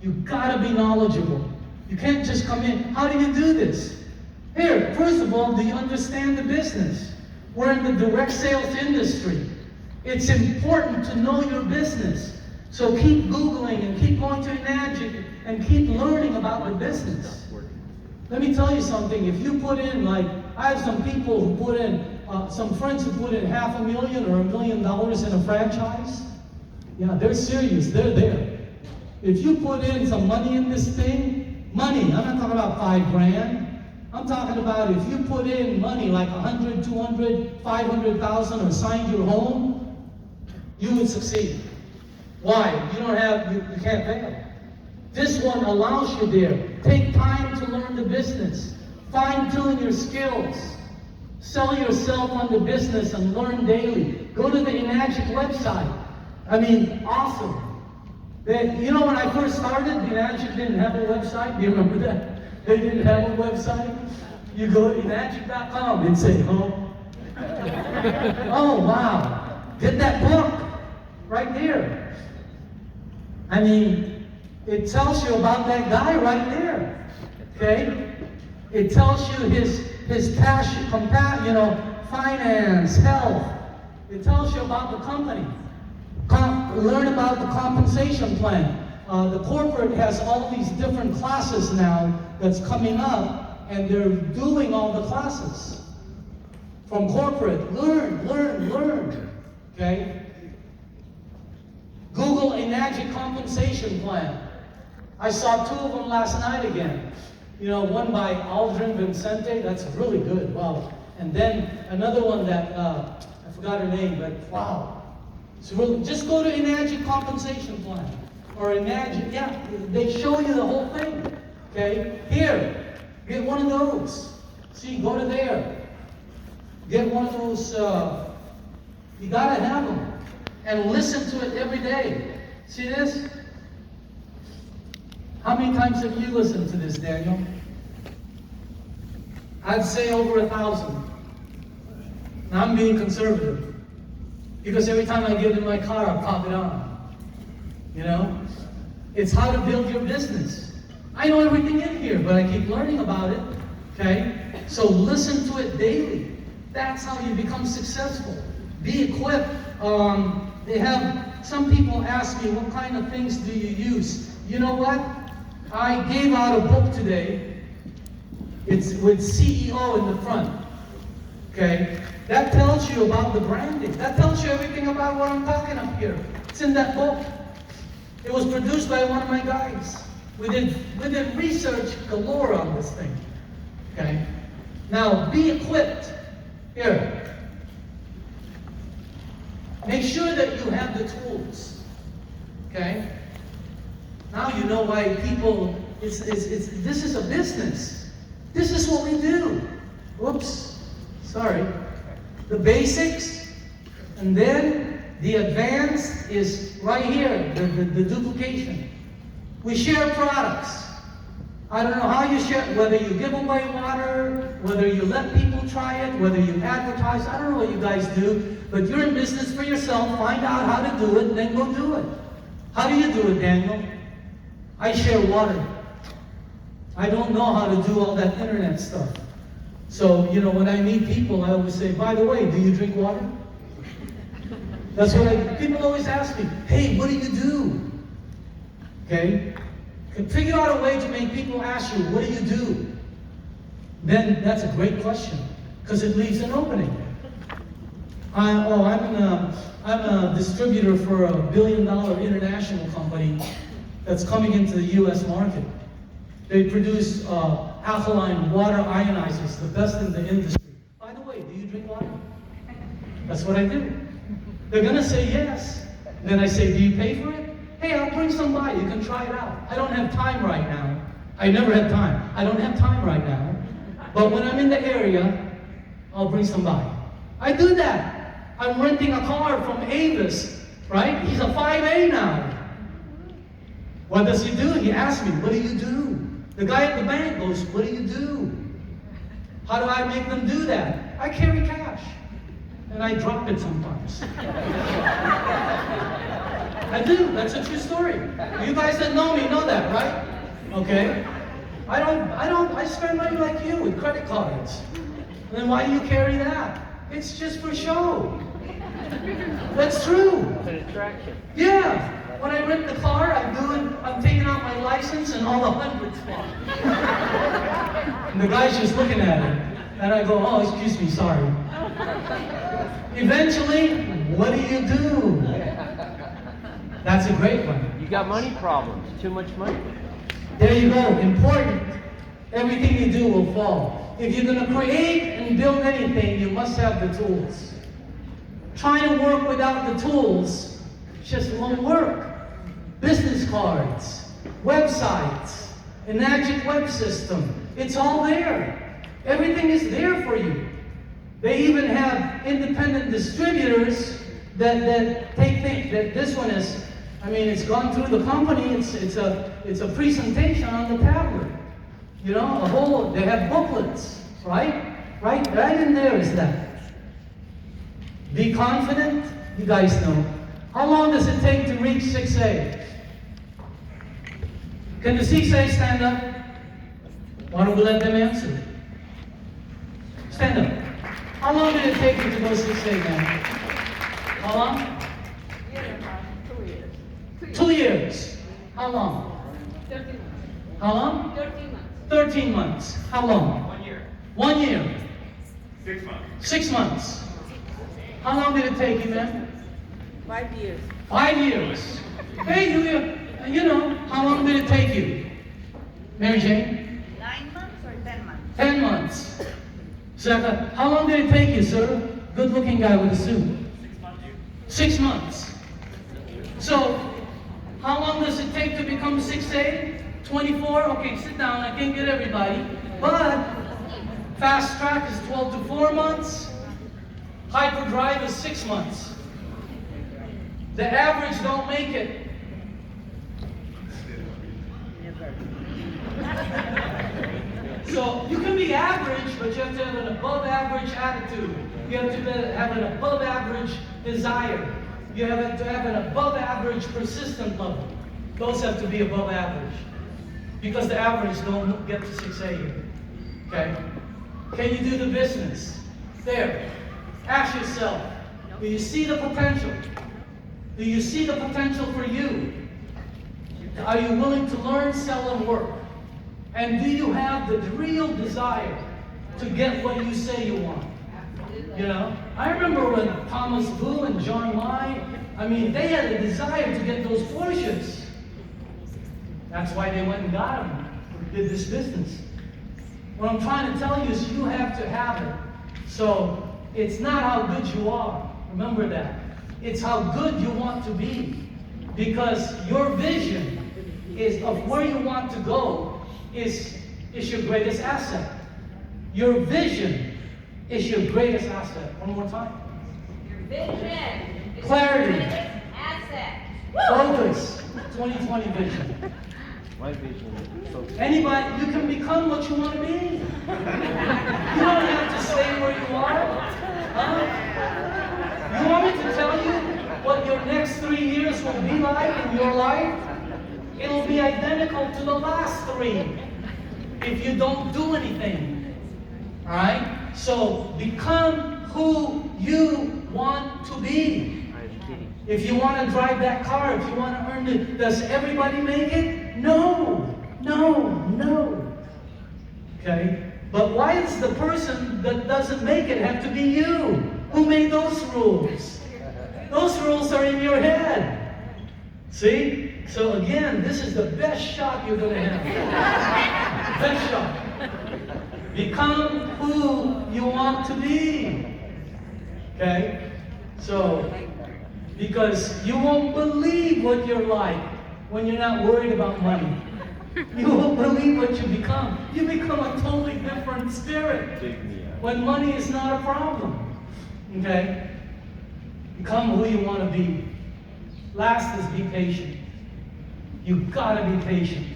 You got to be knowledgeable. You can't just come in. How do you do this? Here, first of all, do you understand the business? We're in the direct sales industry. It's important to know your business. So keep Googling and keep going to Enagic and keep learning about the business. Let me tell you something. If you put in, I have some people who put in, some friends who put in $500,000 or $1 million in a franchise. Yeah, they're serious. They're there. If you put in some money in this thing, money, I'm not talking about $5 grand. I'm talking about if you put in money like 100, 200, 500,000 or signed your home, you would succeed. Why? You can't fail. This one allows you there. Take time to learn the business. Fine-tune your skills. Sell yourself on the business and learn daily. Go to the Enagic website. I mean, awesome. When I first started, Enagic didn't have a website. Do you remember that? They didn't have a website. You go to Enagic.com and say, oh. Oh, wow. Get that book right there. I mean, it tells you about that guy right there. Okay? It tells you his passion, finance, health. It tells you about the company. Learn about the compensation plan. The corporate has all these different classes now that's coming up, and they're doing all the classes. From corporate, learn. Okay? Google Enagic compensation plan. I saw 2 of them last night again. One by Aldrin Vincente, that's really good, wow. And then another one that, I forgot her name, but wow. So really, just go to Enagic compensation plan. Or Enagic, yeah, they show you the whole thing. Okay, here, get one of those. See, go to there. Get one of those, you gotta have them. And listen to it every day. See this? How many times have you listened to this, Daniel? I'd say over 1,000. Now I'm being conservative. Because every time I get in my car, I pop it on. It's how to build your business. I know everything in here, but I keep learning about it. Okay? So listen to it daily. That's how you become successful. Be equipped. Some people ask me, what kind of things do you use? You know what? I gave out a book today. It's with CEO in the front. Okay? That tells you about the branding. That tells you everything about what I'm talking up here. It's in that book. It was produced by one of my guys. We did research galore on this thing. Okay? Now, be equipped. Here. Make sure that you have the tools. Okay? Now you know why people, this is a business. This is what we do. Whoops. Sorry. The basics, and then the advanced is right here, the duplication. We share products. I don't know how you share, whether you give away water, whether you let people try it, whether you advertise. I don't know what you guys do, but you're in business for yourself. Find out how to do it, and then go do it. How do you do it, Daniel? I share water. I don't know how to do all that internet stuff. So, when I meet people, I always say, by the way, do you drink water? That's what people always ask me, hey, what do you do? Okay? Figure out a way to make people ask you, what do you do? Then that's a great question, because it leaves an opening. I'm a distributor for a $1 billion international company that's coming into the U.S. market. They produce alkaline water ionizers, the best in the industry. By the way, do you drink water? That's what I do. They're going to say yes. Then I say, do you pay for it? Hey, I'll bring some by. You can try it out. I don't have time right now. I never had time. I don't have time right now. But when I'm in the area, I'll bring some by. I do that. I'm renting a car from Avis, right? He's a 5A now. What does he do? He asks me, what do you do? The guy at the bank goes, what do you do? How do I make them do that? I carry cash. And I drop it sometimes. I do. That's a true story. You guys that know me know that, right? Okay. I spend money like you with credit cards. And then why do you carry that? It's just for show. That's true. It's an attraction. Yeah. When I rent the car, I'm taking out my license and all the hundreds fall. And the guy's just looking at it. And I go, oh, excuse me, sorry. Eventually, what do you do? That's a great one. You got money problems. Too much money. There you go. Important. everything you do will fall. If you're going to create and build anything, you must have the tools. Trying to work without the tools just won't work. Business cards, websites, Enagic web system, it's all there. Everything is there for you. They even have independent distributors that take things, that this one is, I mean, it's gone through the company, it's a presentation on the tablet. You know, they have booklets, right? Right in there is that. Be confident, you guys know. How long does it take to reach 6A? Can the 6A stand up? Why don't we let them answer? Stand up. How long did it take you to go 6A, man? How long? 2 years. 2 years. How long? 13 months. How long? 13 months. 13 months. How long? 1 year. 1 year. 6 months. 6 months. How long did it take you, man? 5 years. 5 years. Hey, you know, how long did it take you? Mary Jane? 9 months or 10 months? 10 months. Zaka, how long did it take you, sir? Good-looking guy with a suit. 6 months. 6 months. So, how long does it take to become 6A? 24? Okay, sit down. I can't get everybody. But fast track is 12 to 4 months. Hyperdrive is 6 months. The average don't make it. So you can be average, but you have to have an above average attitude. You have to have an above average desire. You have to have an above average persistent level. Those have to be above average. Because the average don't get to 6A here. Okay? Can you do the business? There. Ask yourself, do you see the potential? Do you see the potential for you? Are you willing to learn, sell, and work? And do you have the real desire to get what you say you want? You know? I remember when Thomas Vu and John Lai, I mean, they had a desire to get those Porsches. That's why they went and got them, did this business. What I'm trying to tell you is you have to have it. So, it's not how good you are. Remember that. It's how good you want to be. Because your vision is of where you want to go is your greatest asset. Your vision is your greatest asset. One more time. Your vision is Clarity. your greatest asset. Focus. 2020 vision. My vision is so Anybody, you can become what you want to be. You don't have to stay where you are. Huh? You want me to tell you what your next 3 years will be like in your life? It'll be identical to the last 3 if you don't do anything. Alright? So become who you want to be. If you want to drive that car, if you want to earn it, does everybody make it? No. Okay? But why does the person that doesn't make it have to be you? Who made those rules? Those rules are in your head. See? So again, this is the best shot you're going to have. Best shot. Become who you want to be. Okay? So, because you won't believe what you're like when you're not worried about money. You won't believe what you become. You become a totally different spirit when money is not a problem. Okay? Become who you want to be. Last is be patient. You've got to be patient.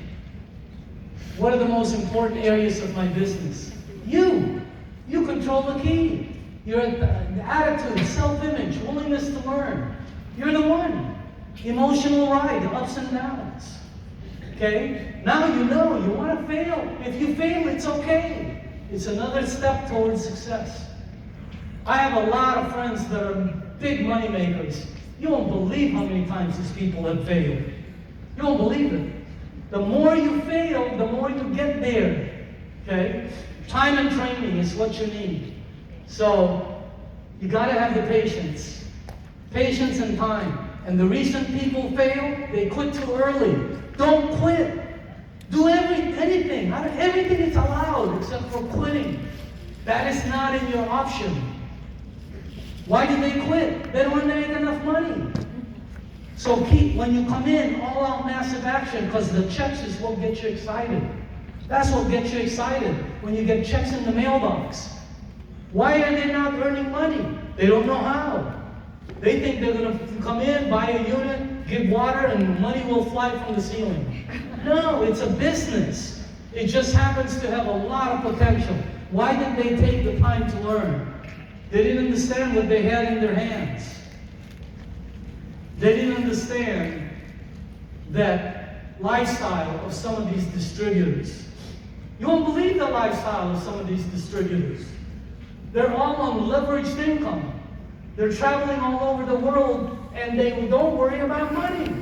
What are the most important areas of my business? You. You control the key. Your attitude, self-image, willingness to learn. You're the one. Emotional ride, the ups and downs. Okay? Now you know you want to fail. If you fail, it's okay. It's another step towards success. I have a lot of friends that are big money makers. You won't believe how many times these people have failed. You won't believe it. The more you fail, the more you get there. Okay? Time and training is what you need. So, you got to have the patience. Patience and time. And the reason people fail, they quit too early. Don't quit. Do everything. anything. Everything is allowed except for quitting. That is not in your option. Why did they quit? They don't make enough money. So when you come in, all out massive action, because the checks is what gets you excited. That's what gets you excited, when you get checks in the mailbox. Why are they not earning money? They don't know how. They think they're going to come in, buy a unit, give water, and money will fly from the ceiling. No, it's a business. It just happens to have a lot of potential. Why did they take the time to learn? They didn't understand what they had in their hands. They didn't understand that lifestyle of some of these distributors. You won't believe the lifestyle of some of these distributors. They're all on leveraged income. They're traveling all over the world, and they don't worry about money.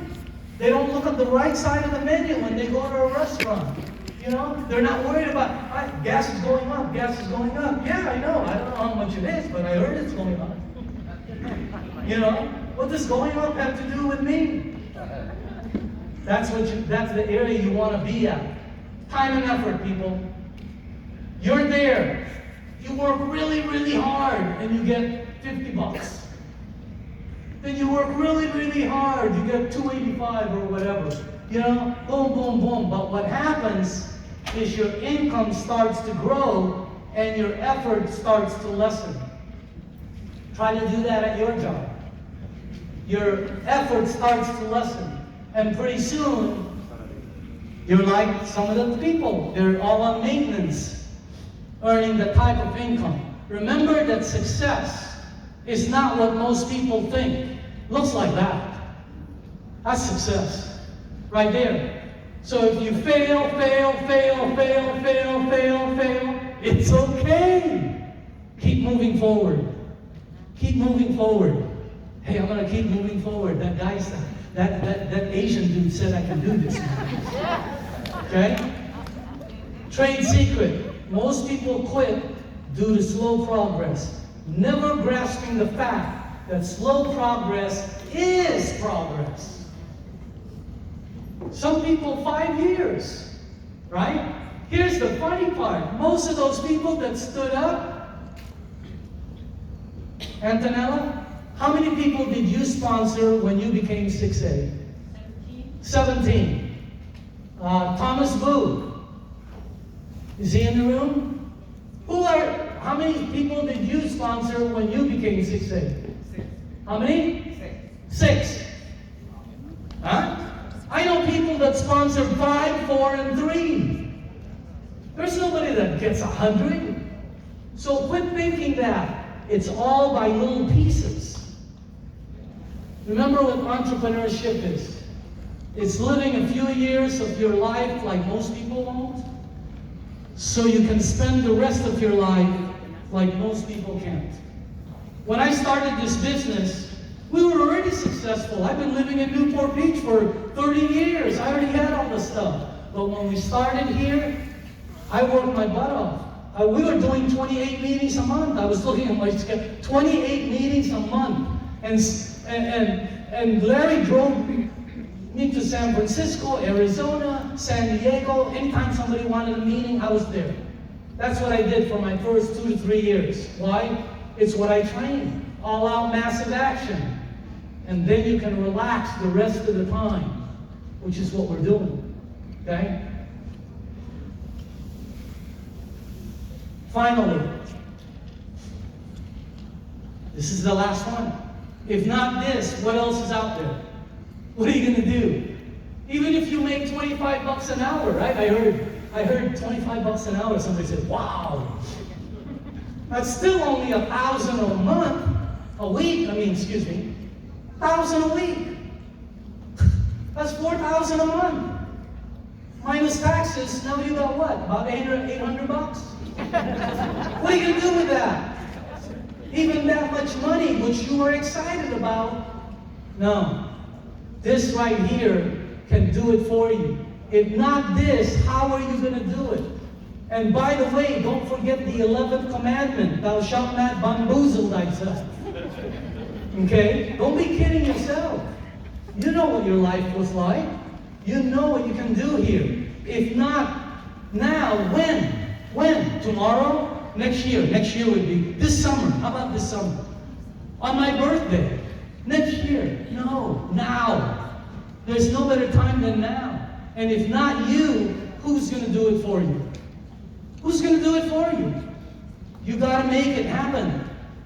They don't look at the right side of the menu when they go to a restaurant. You know, they're not worried about, gas is going up, gas is going up. Yeah, I know. I don't know how much it is, but I heard it's going up. You know, what does going up have to do with me? That's the area you want to be at. Time and effort, people. You're there. You work really, really hard, and you get $50. Then you work really, really hard, you get $285 or whatever. You know, boom, boom, boom. But what happens is your income starts to grow and your effort starts to lessen. Try to do that at your job. Your effort starts to lessen. And pretty soon, you're like some of the people. They're all on maintenance, earning the type of income. Remember that success is not what most people think. Looks like that. That's success. Right there. So if you fail, it's okay. Keep moving forward. Keep moving forward. Hey, I'm gonna keep moving forward. That guy said, that Asian dude said I can do this. Okay? Trade secret. Most people quit due to slow progress, never grasping the fact that slow progress is progress. Some people 5 years, right? Here's the funny part. Most of those people that stood up, Antonella, how many people did you sponsor when you became 6A? 17. Thomas Booth. Is he in the room? How many people did you sponsor when you became 6A? 6. How many? 6. 6. Huh? I know people that sponsor 5, 4, and 3. There's nobody that gets 100. So quit thinking that it's all by little pieces. Remember what entrepreneurship is. It's living a few years of your life like most people won't, so you can spend the rest of your life like most people can't. When I started this business, we were already successful. I've been living in Newport Beach for 30 years. I already had all the stuff. But when we started here, I worked my butt off. We were doing 28 meetings a month. I was looking at my schedule. 28 meetings a month. And Larry drove me to San Francisco, Arizona, San Diego. Anytime somebody wanted a meeting, I was there. That's what I did for my first 2 to 3 years. Why? It's what I trained. All out massive action. And then you can relax the rest of the time, which is what we're doing. Okay? Finally, this is the last one. If not this, what else is out there? What are you going to do? Even if you make $25 an hour, right? I heard 25 bucks an hour. Somebody said, wow. That's still only 1,000 a month, a week. 1,000 a week. That's 4,000 a month. Minus taxes, now you got what? About 800 bucks? What are you going to do with that? Even that much money, which you were excited about? No. This right here can do it for you. If not this, how are you going to do it? And by the way, don't forget the 11th commandment. Thou shalt not bamboozle thyself. Okay? Don't be kidding yourself. You know what your life was like. You know what you can do here. If not, Now, when? When? Tomorrow? Next year. Next year would be this summer. How about this summer? On my birthday. Next year. No, now. There's no better time than now. And if not you, who's going to do it for you? Who's going to do it for you? You got to make it happen.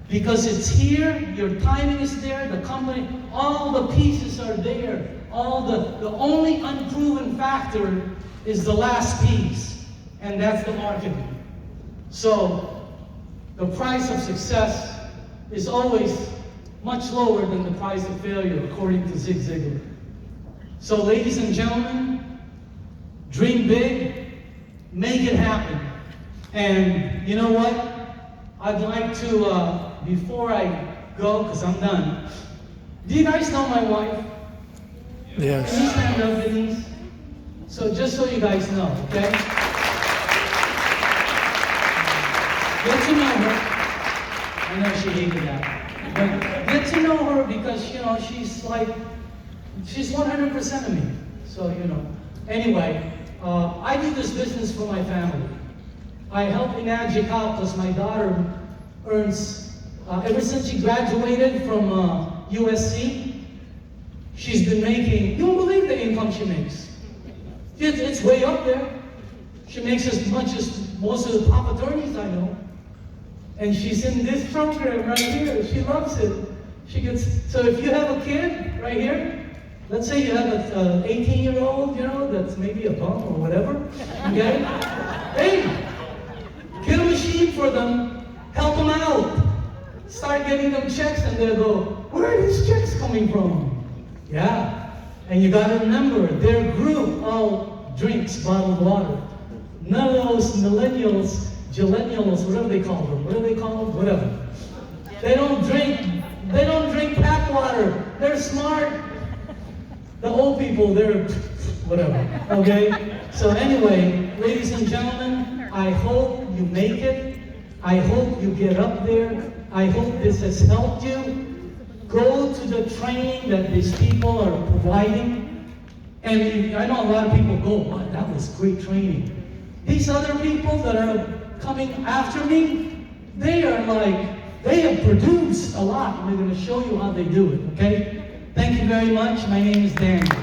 Because it's here, your timing is there, the company, all the pieces are there. The only unproven factor is the last piece, and that's the marketing. So, the price of success is always much lower than the price of failure, according to Zig Ziglar. So, ladies and gentlemen, dream big, make it happen. And you know what? I'd like to, before I go, because I'm done, do you guys know my wife? Yes. Can you stand up, Denise? So just so you guys know, okay? Get to know her. I know she hated that. But get to know her because, you know, she's 100% of me. So, you know. Anyway, I do this business for my family. I help Enagic out because my daughter earns, ever since she graduated from USC, she's been making, you won't believe the income she makes. It's way up there. She makes as much as most of the top attorneys I know. And she's in this program right here. She loves it. She gets, so if you have a kid right here, let's say you have an 18-year-old, you know, that's maybe a bum or whatever, okay? Hey! Get a machine for them, help them out. Start getting them checks and they'll go, where are these checks coming from? Yeah, and you gotta remember, their group all drinks bottled water. None of those millennials, gillennials, whatever they call them, what are they called? Whatever. They don't drink tap water. They're smart. The old people, they're whatever, okay? So anyway, ladies and gentlemen, I hope you make it. I hope you get up there. I hope this has helped you. Go to the training that these people are providing. And I know a lot of people go, wow, that was great training. These other people that are coming after me, they have produced a lot, and they're going to show you how they do it, okay? Thank you very much. My name is Daniel.